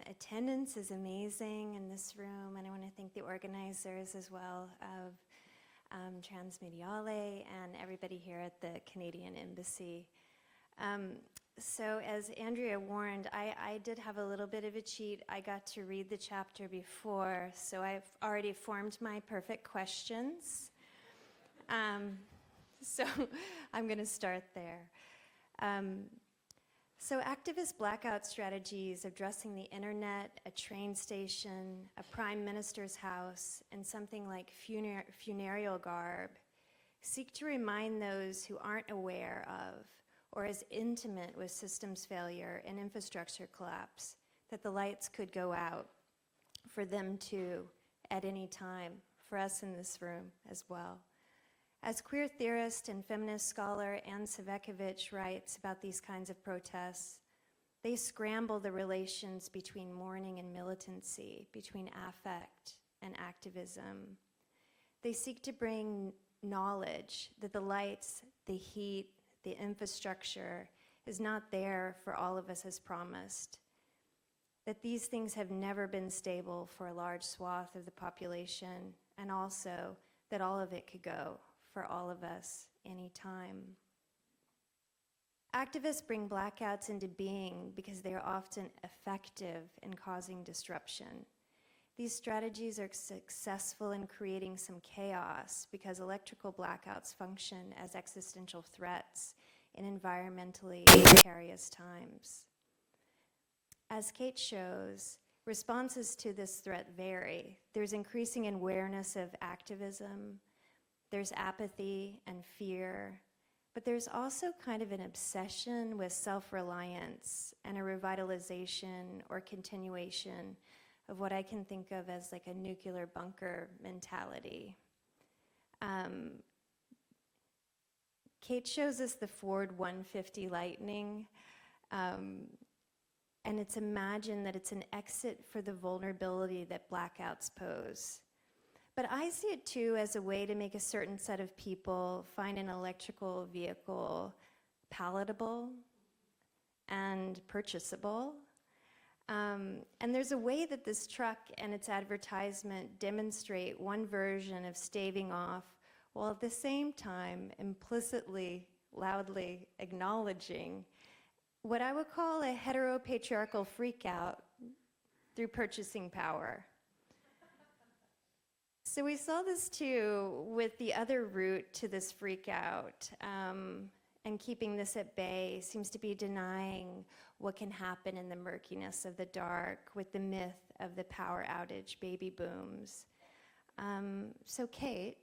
G: attendance is amazing in this room, and I want to thank the organizers as well of Transmediale and everybody here at the Canadian Embassy. So as Andrea warned, I did have a little bit of a cheat. I got to read the chapter before, so I've already formed my perfect questions. So I'm going to start there. So activist blackout strategies of dressing the internet, a train station, a prime minister's house, and something like funereal garb seek to remind those who aren't aware of or as intimate with systems failure and infrastructure collapse that the lights could go out for them too at any time, for us in this room as well. As queer theorist and feminist scholar Anne Savekovich writes about these kinds of protests, they scramble the relations between mourning and militancy, between affect and activism. They seek to bring knowledge that the lights, the heat, the infrastructure is not there for all of us as promised, that these things have never been stable for a large swath of the population, and also that all of it could go for all of us anytime. Activists bring blackouts into being because they are often effective in causing disruption. These strategies are successful in creating some chaos because electrical blackouts function as existential threats in environmentally precarious times. As Cait shows, responses to this threat vary. There's increasing awareness of activism, there's apathy and fear, but there's also kind of an obsession with self-reliance and a revitalization or continuation of what I can think of as like a nuclear bunker mentality. Cait shows us the Ford 150 Lightning, and it's imagined that it's an exit for the vulnerability that blackouts pose. But I see it too as a way to make a certain set of people find an electrical vehicle palatable and purchasable. And there's a way that this truck and its advertisement demonstrate one version of staving off, while at the same time implicitly, loudly acknowledging what I would call a heteropatriarchal freakout through purchasing power. So we saw this too with the other route to this freakout, and keeping this at bay seems to be denying what can happen in the murkiness of the dark with the myth of the power outage baby booms. So Cait,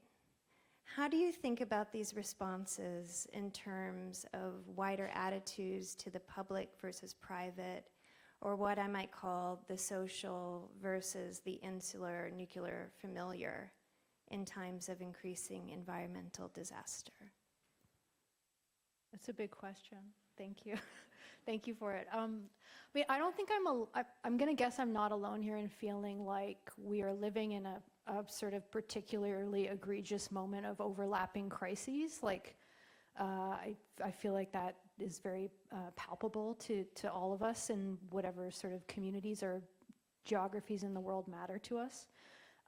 G: how do you think about these responses in terms of wider attitudes to the public versus private, or what I might call the social versus the insular nuclear familiar in times of increasing environmental disaster?
E: That's a big question. Thank you. Thank you for it. I mean, I don't think I'm going to guess I'm not alone here in feeling like we are living in a sort of particularly egregious moment of overlapping crises. Like, I feel like that is very palpable to all of us in whatever sort of communities or geographies in the world matter to us.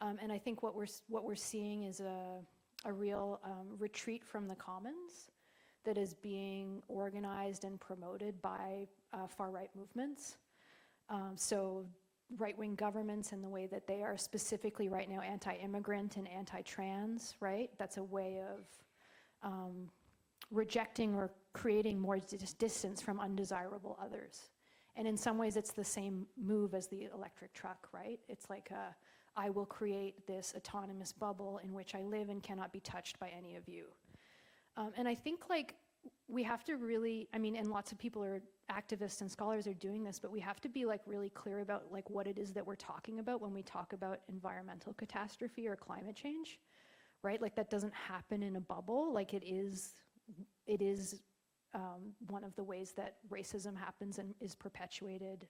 E: And I think what we're seeing is a real retreat from the commons that is being organized and promoted by far-right movements. So right-wing governments and the way that they are specifically right now anti-immigrant and anti-trans, right? That's a way of rejecting or creating more distance from undesirable others. And in some ways, it's the same move as the electric truck, right? It's like I will create this autonomous bubble in which I live and cannot be touched by any of you. And I think like we have to really, I mean, and lots of people are activists and scholars are doing this, but we have to be like really clear about like what it is that we're talking about when we talk about environmental catastrophe or climate change, right? Like that doesn't happen in a bubble. Like it is one of the ways that racism happens and is perpetuated.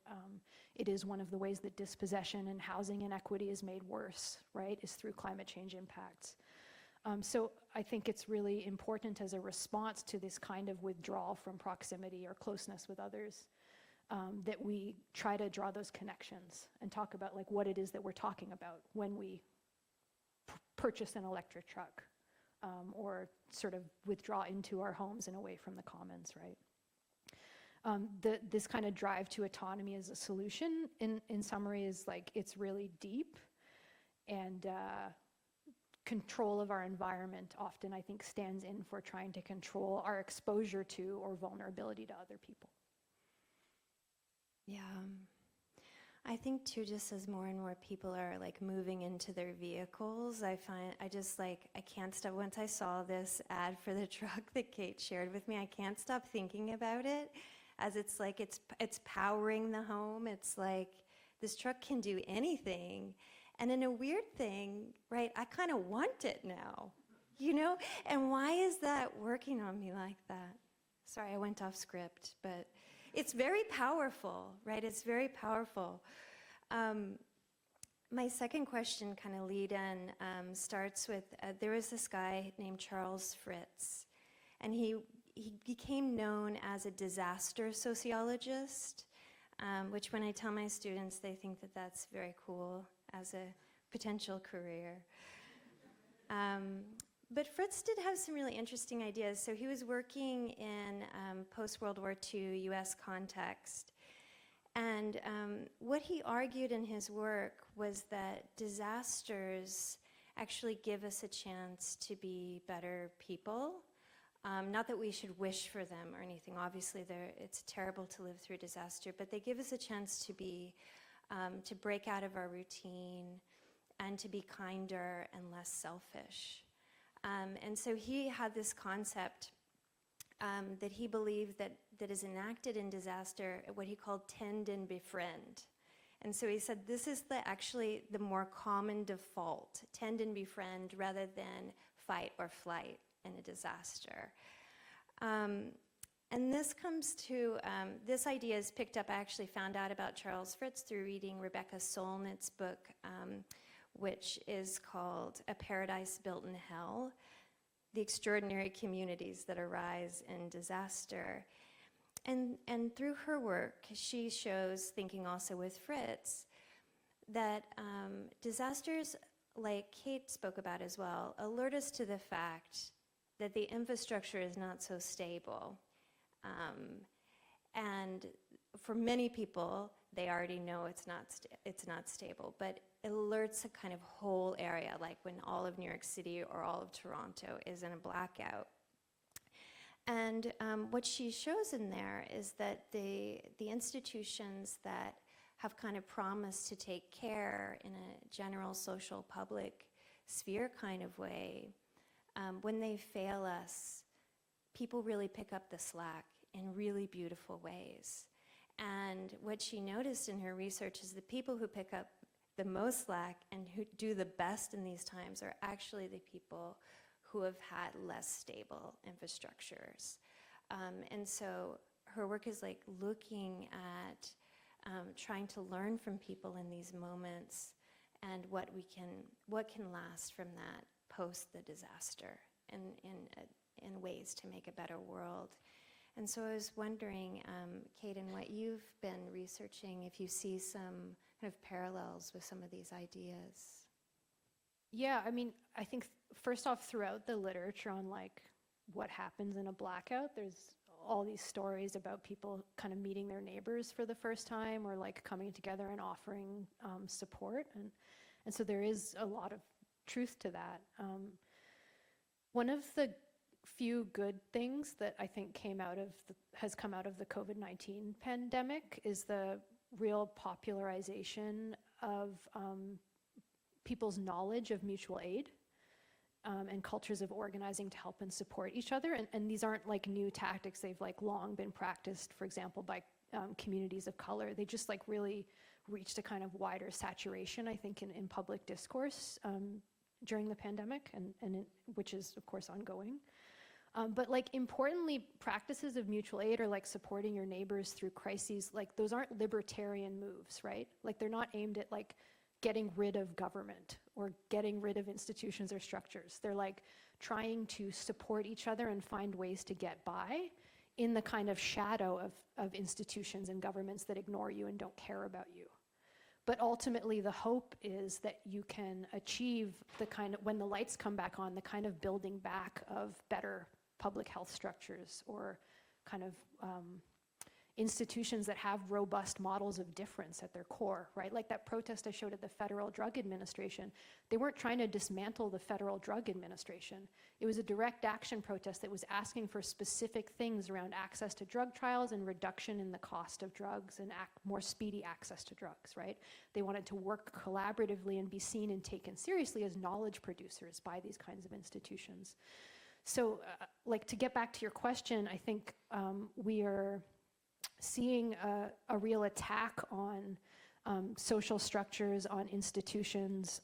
E: It is one of the ways that dispossession and housing inequity is made worse, right? Is through climate change impacts. So I think it's really important as a response to this kind of withdrawal from proximity or closeness with others that we try to draw those connections and talk about like what it is that we're talking about when we purchase an electric truck or sort of withdraw into our homes and away from the commons, right? This kind of drive to autonomy as a solution, in summary, is like it's really deep, and control of our environment often, I think, stands in for trying to control our exposure to or vulnerability to other people.
G: Yeah. I think too, just as more and more people are like moving into their vehicles, I can't stop. Once I saw this ad for the truck that Cait shared with me, I can't stop thinking about it as it's like it's powering the home. It's like this truck can do anything. And in a weird thing, right, I kind of want it now, you know? And why is that working on me like that? Sorry, I went off script, but it's very powerful, right? It's very powerful. My second question, kind of lead in, starts with, there was this guy named Charles Fritz, and he became known as a disaster sociologist, which when I tell my students, they think that that's very cool as a potential career. But Fritz did have some really interesting ideas. So he was working in post-World War II US context. And what he argued in his work was that disasters actually give us a chance to be better people. Not that we should wish for them or anything. Obviously, it's terrible to live through disaster, but they give us a chance to be, to break out of our routine and to be kinder and less selfish. And so he had this concept that he believed that is enacted in disaster, what he called tend and befriend. And so he said this is actually the more common default, tend and befriend rather than fight or flight in a disaster. And this comes to, this idea is picked up, I actually found out about Charles Fritz through reading Rebecca Solnit's book, which is called A Paradise Built in Hell, The Extraordinary Communities That Arise in Disaster. And through her work, she shows, thinking also with Fritz, that disasters, like Cait spoke about as well, alert us to the fact that the infrastructure is not so stable. And for many people, they already know it's not stable, but it alerts a kind of whole area, like when all of New York City or all of Toronto is in a blackout. And what she shows in there is that the institutions that have kind of promised to take care in a general social public sphere kind of way, when they fail us, people really pick up the slack in really beautiful ways. And what she noticed in her research is the people who pick up the most slack and who do the best in these times are actually the people who have had less stable infrastructures. And so her work is like looking at trying to learn from people in these moments and what can last from that post the disaster in ways to make a better world. And so I was wondering, Cait, in what you've been researching, if you see some kind of parallels with some of these ideas.
E: Yeah, I mean, I think first off, throughout the literature on like what happens in a blackout, there's all these stories about people kind of meeting their neighbors for the first time or like coming together and offering support. And so there is a lot of truth to that. One of the few good things that I think has come out of the COVID-19 pandemic is the real popularization of people's knowledge of mutual aid and cultures of organizing to help and support each other. And these aren't like new tactics. They've like long been practiced, for example, by communities of color. They just like really reached a kind of wider saturation, I think, in public discourse during the pandemic, which is of course ongoing. But like importantly, practices of mutual aid or like supporting your neighbors through crises, like those aren't libertarian moves, right? Like they're not aimed at like getting rid of government or getting rid of institutions or structures. They're like trying to support each other and find ways to get by in the kind of shadow of institutions and governments that ignore you and don't care about you. But ultimately, the hope is that you can achieve the kind of, when the lights come back on, the kind of building back of better public health structures or kind of institutions that have robust models of difference at their core, right? Like that protest I showed at the Federal Drug Administration, they weren't trying to dismantle the Federal Drug Administration. It was a direct action protest that was asking for specific things around access to drug trials and reduction in the cost of drugs and more speedy access to drugs, right? They wanted to work collaboratively and be seen and taken seriously as knowledge producers by these kinds of institutions. So like to get back to your question, I think we are seeing a real attack on social structures, on institutions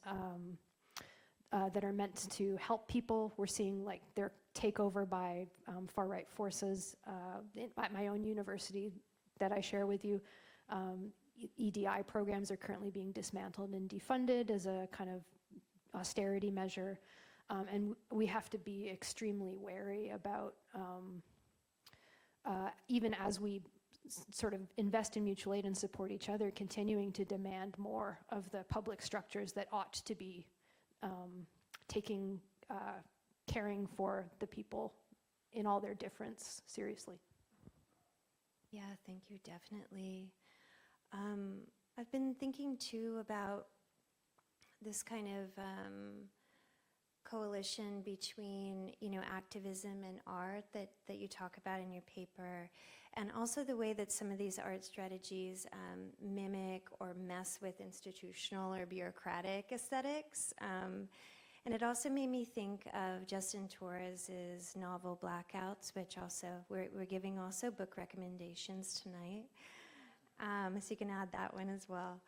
E: that are meant to help people. We're seeing like their takeover by far-right forces. At my own university that I share with you, EDI programs are currently being dismantled and defunded as a kind of austerity measure. And we have to be extremely wary about, even as we sort of invest in mutual aid and support each other, continuing to demand more of the public structures that ought to be caring for the people in all their difference seriously.
G: Yeah, thank you, definitely. I've been thinking too about this kind of coalition between, activism and art that you talk about in your paper, and also the way that some of these art strategies mimic or mess with institutional or bureaucratic aesthetics. And it also made me think of Justin Torres's novel Blackouts, which also, we're giving also book recommendations tonight. So you can add that one as well.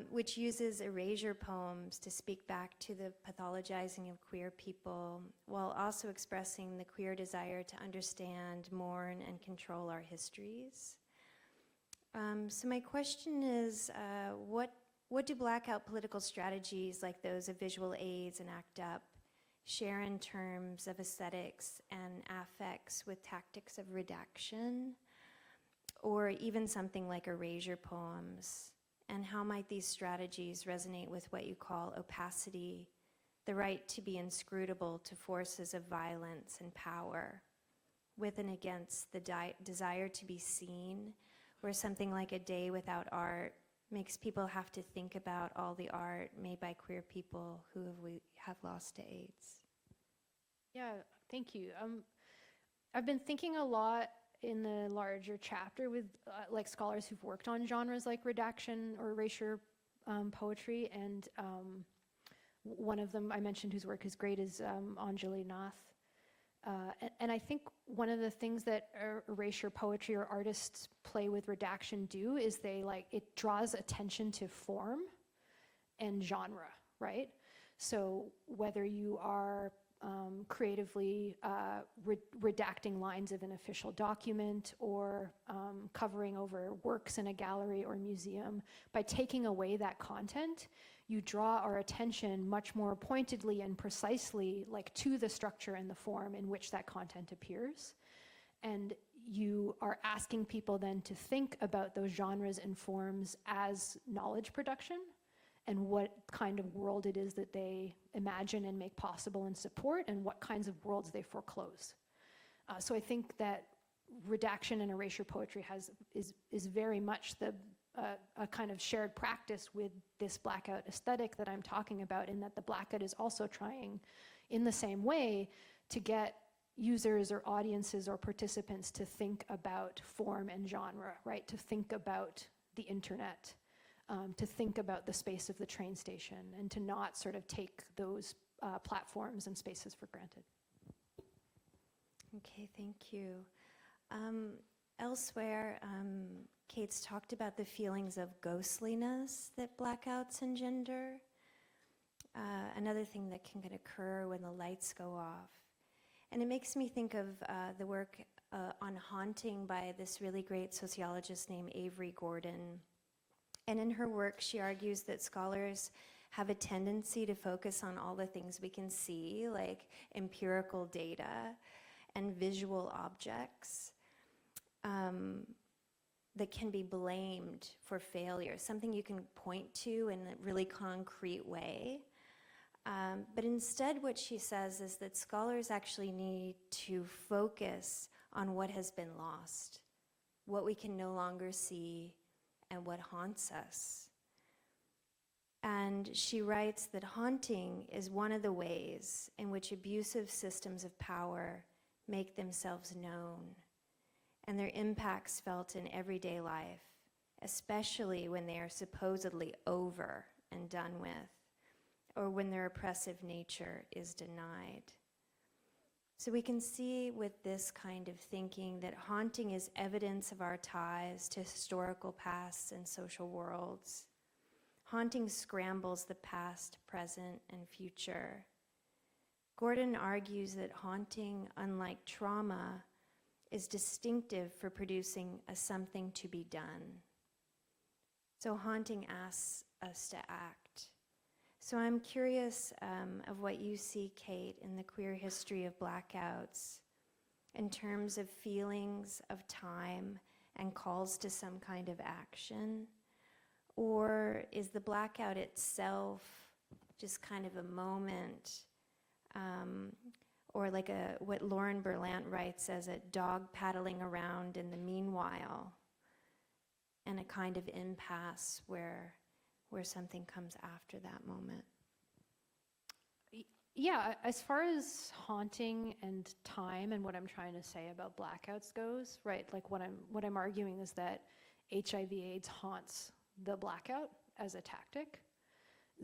G: Which uses erasure poems to speak back to the pathologizing of queer people, while also expressing the queer desire to understand, mourn, and control our histories. So my question is, what do blackout political strategies like those of visual aids and ACT UP share in terms of aesthetics and affects with tactics of redaction, or even something like erasure poems? And how might these strategies resonate with what you call opacity, the right to be inscrutable to forces of violence and power, with and against the desire to be seen, where something like A Day Without Art makes people have to think about all the art made by queer people who we have lost to AIDS?
E: Yeah, thank you. I've been thinking a lot in the larger chapter with like scholars who've worked on genres like redaction or erasure poetry, and one of them I mentioned whose work is great is Anjali Nath. And I think one of the things that erasure poetry or artists play with redaction do is it draws attention to form and genre, right? So whether you are creatively redacting lines of an official document or covering over works in a gallery or museum, by taking away that content, you draw our attention much more pointedly and precisely to the structure and the form in which that content appears. And you are asking people then to think about those genres and forms as knowledge production and what kind of world it is that they imagine and make possible and support, and what kinds of worlds they foreclose. So I think that redaction and erasure poetry is very much a kind of shared practice with this blackout aesthetic that I'm talking about, in that the blackout is also trying in the same way to get users or audiences or participants to think about form and genre, right? To think about the internet, to think about the space of the train station, and to not sort of take those platforms and spaces for granted.
G: Okay, thank you. Elsewhere, Cait's talked about the feelings of ghostliness that blackouts engender. Another thing that can occur when the lights go off. And it makes me think of the work on haunting by this really great sociologist named Avery Gordon. And in her work, she argues that scholars have a tendency to focus on all the things we can see, like empirical data and visual objects, that can be blamed for failure, something you can point to in a really concrete way. But instead, what she says is that scholars actually need to focus on what has been lost, what we can no longer see, and what haunts us. And she writes that haunting is one of the ways in which abusive systems of power make themselves known, and their impacts felt in everyday life, especially when they are supposedly over and done with, or when their oppressive nature is denied. So we can see with this kind of thinking that haunting is evidence of our ties to historical pasts and social worlds. Haunting scrambles the past, present, and future. Gordon argues that haunting, unlike trauma, is distinctive for producing a something to be done. So haunting asks us to act. So I'm curious of what you see, Cait, in the queer history of blackouts in terms of feelings of time and calls to some kind of action. Or is the blackout itself just kind of a moment, or like what Lauren Berlant writes as a dog paddling around in the meanwhile, and a kind of impasse where something comes after that moment?
E: Yeah, as far as haunting and time and what I'm trying to say about blackouts goes, right? Like what I'm arguing is that HIV/AIDS haunts the blackout as a tactic.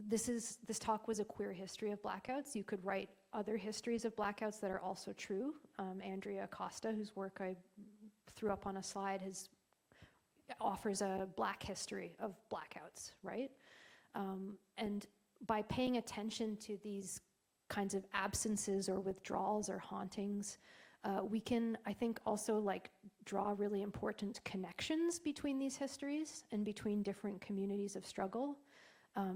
E: This talk was a queer history of blackouts. You could write other histories of blackouts that are also true. Andrea Costa, whose work I threw up on a slide, offers a black history of blackouts, right? And by paying attention to these kinds of absences or withdrawals or hauntings, we can, I think, also draw really important connections between these histories and between different communities of struggle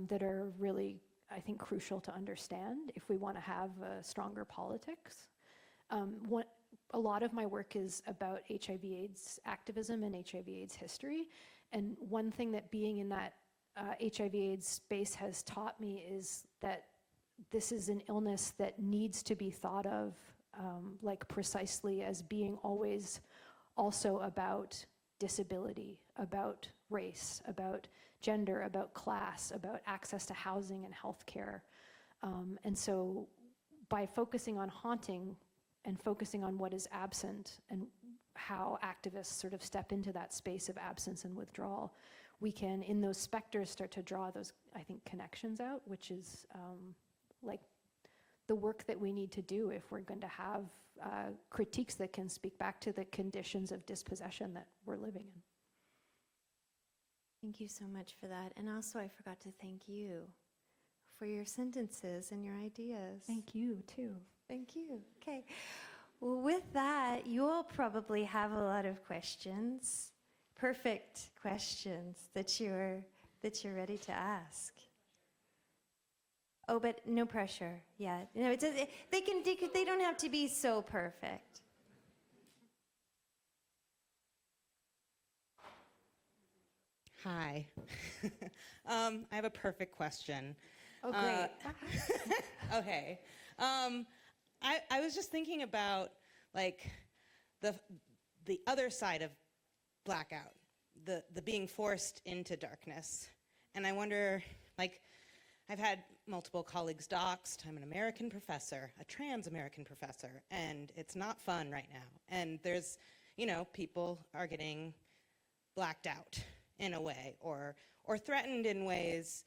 E: that are really, I think, crucial to understand if we want to have stronger politics. A lot of my work is about HIV/AIDS activism and HIV/AIDS history, and one thing that being in that HIV/AIDS space has taught me is that this is an illness that needs to be thought of precisely as being always also about disability, about race, about gender, about class, about access to housing and healthcare. And so by focusing on haunting and focusing on what is absent and how activists sort of step into that space of absence and withdrawal, we can, in those specters, start to draw those, I think, connections out, which is the work that we need to do if we're going to have critiques that can speak back to the conditions of dispossession that we're living in.
G: Thank you so much for that. And also, I forgot to thank you for your sentences and your ideas.
E: Thank you, too.
G: Thank you. Okay. Well, with that, you all probably have a lot of questions, perfect questions that you're ready to ask. Oh, but no pressure. Yeah, no, they don't have to be so perfect.
H: Hi. I have a perfect question.
E: Oh, great.
H: Okay. I was just thinking about like the other side of blackout, the being forced into darkness. And I wonder, like, I've had multiple colleagues doxxed. I'm an American professor, a trans American professor, and it's not fun right now. And there's, people are getting blacked out in a way, or threatened in ways,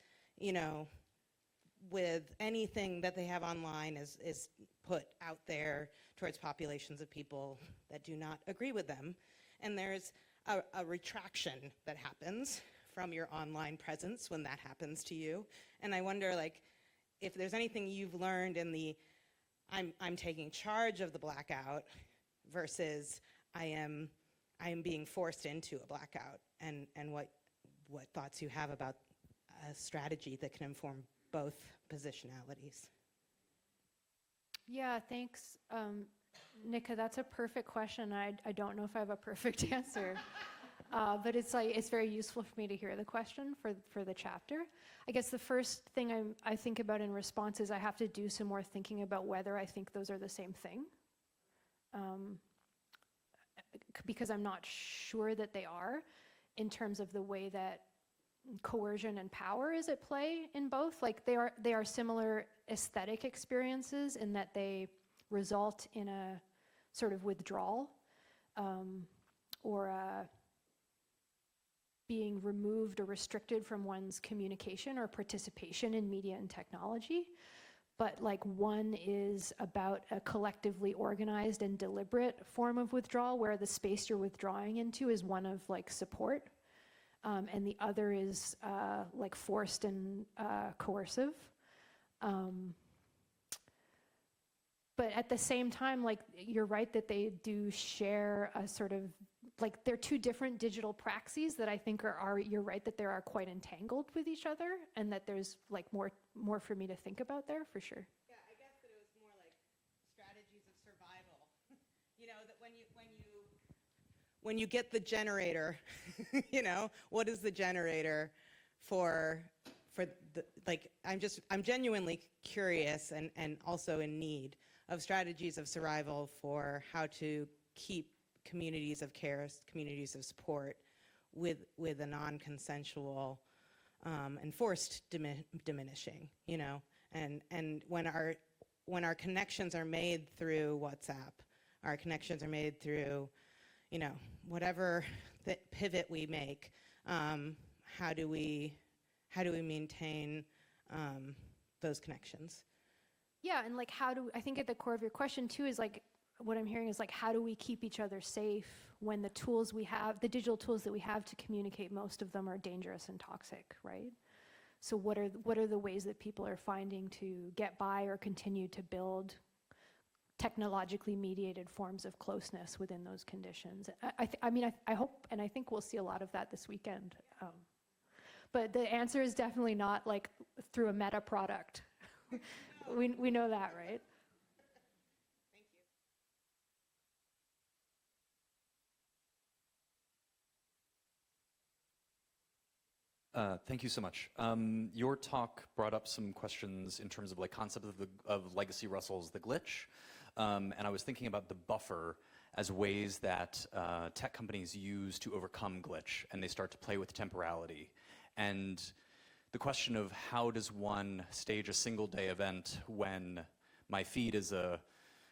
H: with anything that they have online is put out there towards populations of people that do not agree with them. And there's a retraction that happens from your online presence when that happens to you. And I wonder, like, if there's anything you've learned in the I'm taking charge of the blackout versus I am being forced into a blackout, and what thoughts you have about a strategy that can inform both positionalities.
E: Yeah, thanks, Nika. That's a perfect question. I don't know if I have a perfect answer, but it's very useful for me to hear the question for the chapter. I guess the first thing I think about in response is I have to do some more thinking about whether I think those are the same thing, because I'm not sure that they are, in terms of the way that coercion and power is at play in both. Like they are similar aesthetic experiences in that they result in a sort of withdrawal, or being removed or restricted from one's communication or participation in media and technology. But like one is about a collectively organized and deliberate form of withdrawal where the space you're withdrawing into is one of like support. And the other is like forced and coercive. But at the same time, like you're right that they do share a sort of, like they're two different digital praxis that I think you're right that they are quite entangled with each other, and that there's like more for me to think about there, for sure.
H: Yeah, I guess that it was more like strategies of survival. That when you get the generator, what is the generator for the, like, I'm genuinely curious and also in need of strategies of survival for how to keep communities of care, communities of support with a non-consensual and forced diminishing, and when our connections are made through WhatsApp, our connections are made through, whatever the pivot we make, how do we maintain those connections?
E: Yeah, and like I think at the core of your question too is like, what I'm hearing is like, how do we keep each other safe when the tools we have, the digital tools that we have to communicate, most of them are dangerous and toxic, right? So what are the ways that people are finding to get by or continue to build technologically mediated forms of closeness within those conditions? I hope, and I think we'll see a lot of that this weekend. But the answer is definitely not like through a meta product. We know that, right?
I: Thank you so much. Your talk brought up some questions in terms of like concepts of legacy Russells, the glitch, and I was thinking about the buffer as ways that tech companies use to overcome glitch, and they start to play with temporality. And the question of how does one stage a single day event when my feed is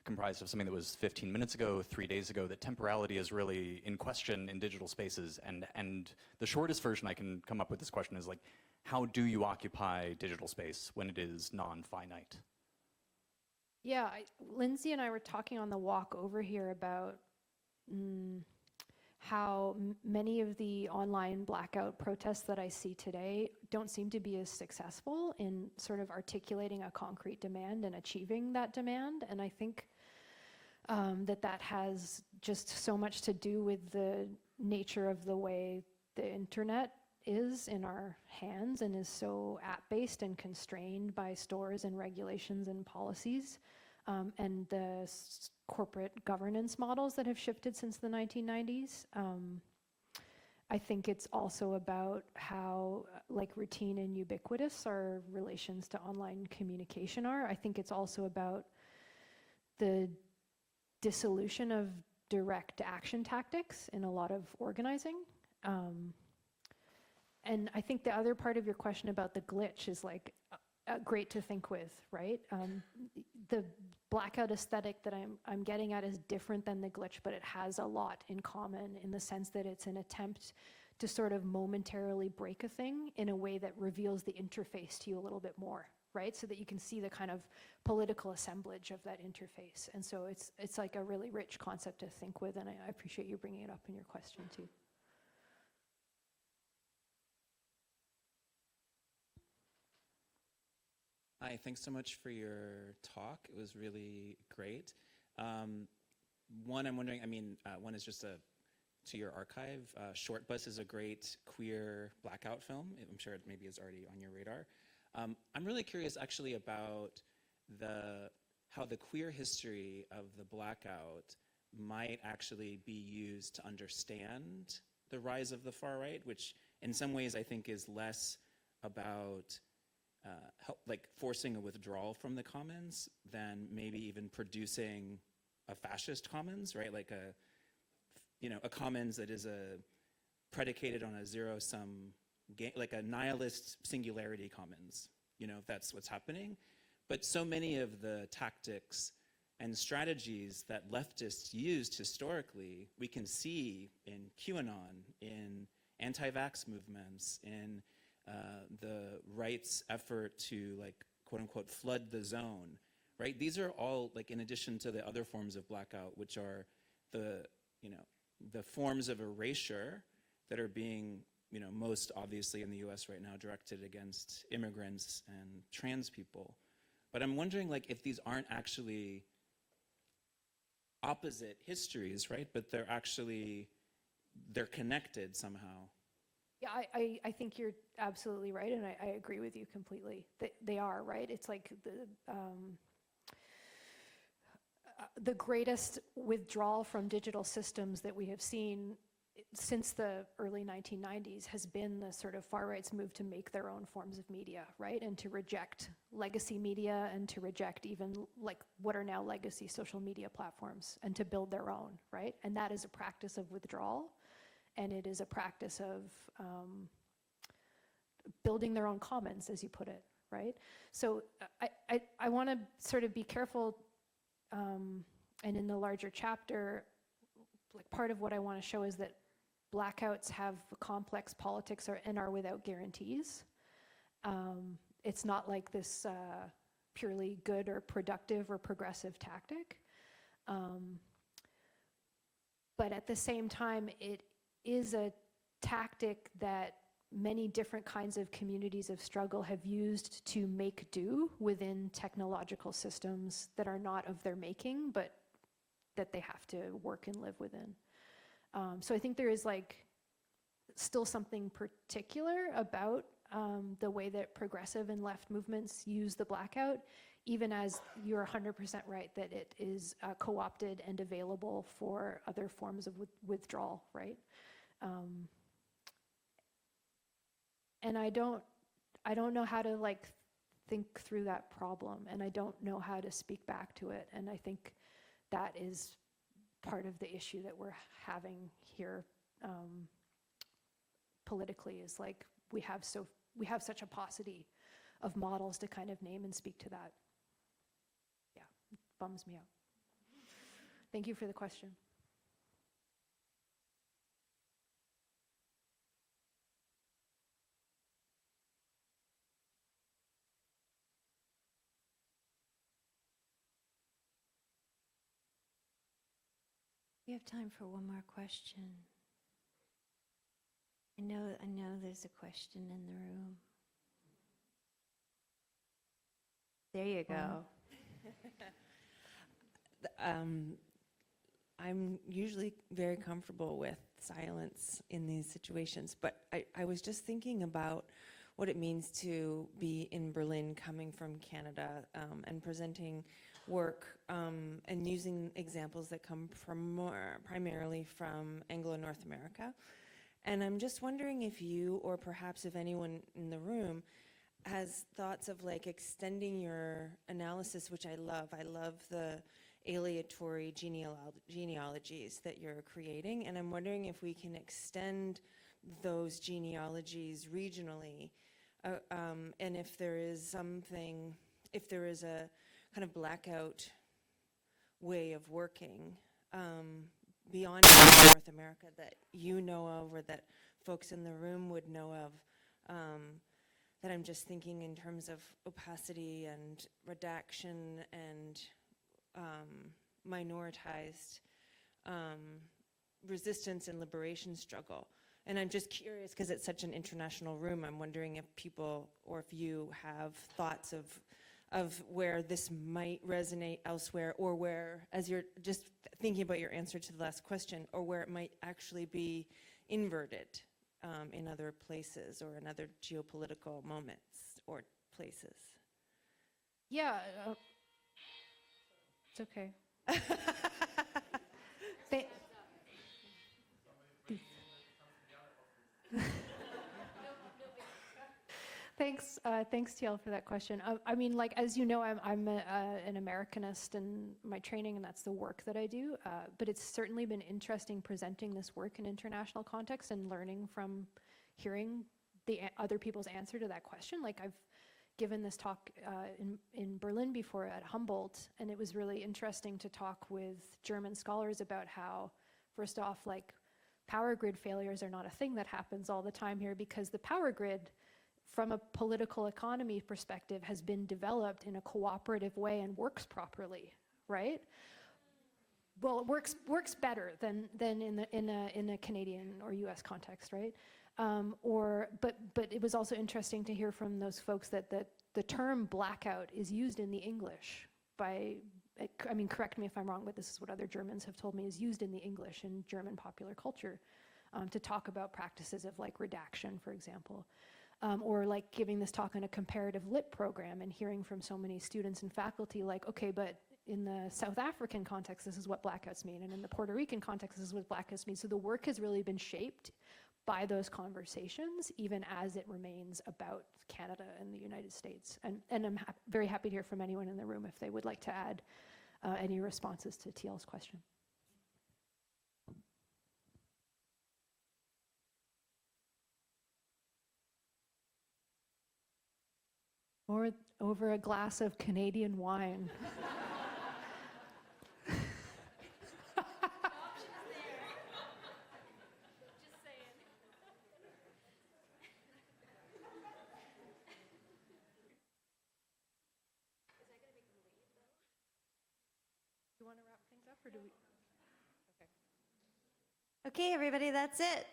I: comprised of something that was 15 minutes ago, 3 days ago, that temporality is really in question in digital spaces. And the shortest version I can come up with this question is like, how do you occupy digital space when it is non-finite?
E: Yeah, Lindsey and I were talking on the walk over here about how many of the online blackout protests that I see today don't seem to be as successful in sort of articulating a concrete demand and achieving that demand. And I think that has just so much to do with the nature of the way the internet is in our hands and is so app-based and constrained by stores and regulations and policies, and the corporate governance models that have shifted since the 1990s. I think it's also about how like routine and ubiquitous our relations to online communication are. I think it's also about the dissolution of direct action tactics in a lot of organizing. And I think the other part of your question about the glitch is like great to think with, right? The blackout aesthetic that I'm getting at is different than the glitch, but it has a lot in common in the sense that it's an attempt to sort of momentarily break a thing in a way that reveals the interface to you a little bit more, right? So that you can see the kind of political assemblage of that interface. And so it's like a really rich concept to think with, and I appreciate you bringing it up in your question too.
J: Hi, thanks so much for your talk. It was really great. One, I'm wondering, one is just to your archive. Short Bus is a great queer blackout film. I'm sure it maybe is already on your radar. I'm really curious actually about how the queer history of the blackout might actually be used to understand the rise of the far right, which in some ways I think is less about like forcing a withdrawal from the commons than maybe even producing a fascist commons, right? Like a commons that is predicated on a zero-sum game, like a nihilist singularity commons, if that's what's happening. But so many of the tactics and strategies that leftists used historically, we can see in QAnon, in anti-vax movements, in the right's effort to like quote unquote flood the zone, right? These are all like in addition to the other forms of blackout, which are the forms of erasure that are being most obviously in the US right now directed against immigrants and trans people. But I'm wondering like if these aren't actually opposite histories, right? But they're connected somehow.
E: Yeah, I think you're absolutely right, and I agree with you completely. They are, right? It's like the greatest withdrawal from digital systems that we have seen since the early 1990s has been the sort of far right's move to make their own forms of media, right? And to reject legacy media and to reject even like what are now legacy social media platforms and to build their own, right? And that is a practice of withdrawal. And it is a practice of building their own commons, as you put it, right? So I want to sort of be careful, and in the larger chapter, like part of what I want to show is that blackouts have complex politics and are without guarantees. It's not like this purely good or productive or progressive tactic. But at the same time, it is a tactic that many different kinds of communities of struggle have used to make do within technological systems that are not of their making, but that they have to work and live within. So I think there is like still something particular about the way that progressive and left movements use the blackout, even as you're 100% right that it is co-opted and available for other forms of withdrawal, right? And I don't know how to like think through that problem, and I don't know how to speak back to it. And I think that is part of the issue that we're having here politically, is like we have such a paucity of models to kind of name and speak to that. Yeah, it bums me out. Thank you for the question.
G: We have time for one more question. I know there's a question in the room. There you go.
K: I'm usually very comfortable with silence in these situations, but I was just thinking about what it means to be in Berlin coming from Canada and presenting work and using examples that come from primarily from Anglo-North America. And I'm just wondering if you, or perhaps if anyone in the room, has thoughts of like extending your analysis, which I love. I love the aleatory genealogies that you're creating, and I'm wondering if we can extend those genealogies regionally, and if there is a kind of blackout way of working beyond North America that you know of, or that folks in the room would know of, that I'm just thinking in terms of opacity and redaction and minoritized resistance and liberation struggle. And I'm just curious, because it's such an international room, I'm wondering if people, or if you have thoughts of where this might resonate elsewhere, or where, as you're just thinking about your answer to the last question, or where it might actually be inverted in other places or in other geopolitical moments or places.
E: Yeah, it's okay. Thanks, TL, for that question. I mean, like, as you know, I'm an Americanist in my training, and that's the work that I do. But it's certainly been interesting presenting this work in international context and learning from hearing the other people's answer to that question. Like, I've given this talk in Berlin before at Humboldt, and it was really interesting to talk with German scholars about how, first off, like, power grid failures are not a thing that happens all the time here, because the power grid, from a political economy perspective, has been developed in a cooperative way and works properly, right? Well, it works better than in a Canadian or U.S. context, right? But it was also interesting to hear from those folks that the term blackout is used in the English by, I mean, correct me if I'm wrong, but this is what other Germans have told me, is used in the English in German popular culture to talk about practices of like redaction, for example. Or like giving this talk in a comparative lit program and hearing from so many students and faculty like, okay, but in the South African context, this is what blackouts mean, and in the Puerto Rican context, this is what blackouts mean. So the work has really been shaped by those conversations, even as it remains about Canada and the United States. And I'm very happy to hear from anyone in the room if they would like to add any responses to TL's question. Or over a glass of Canadian wine. You want to wrap things up, or do we?
G: Okay, everybody, that's it.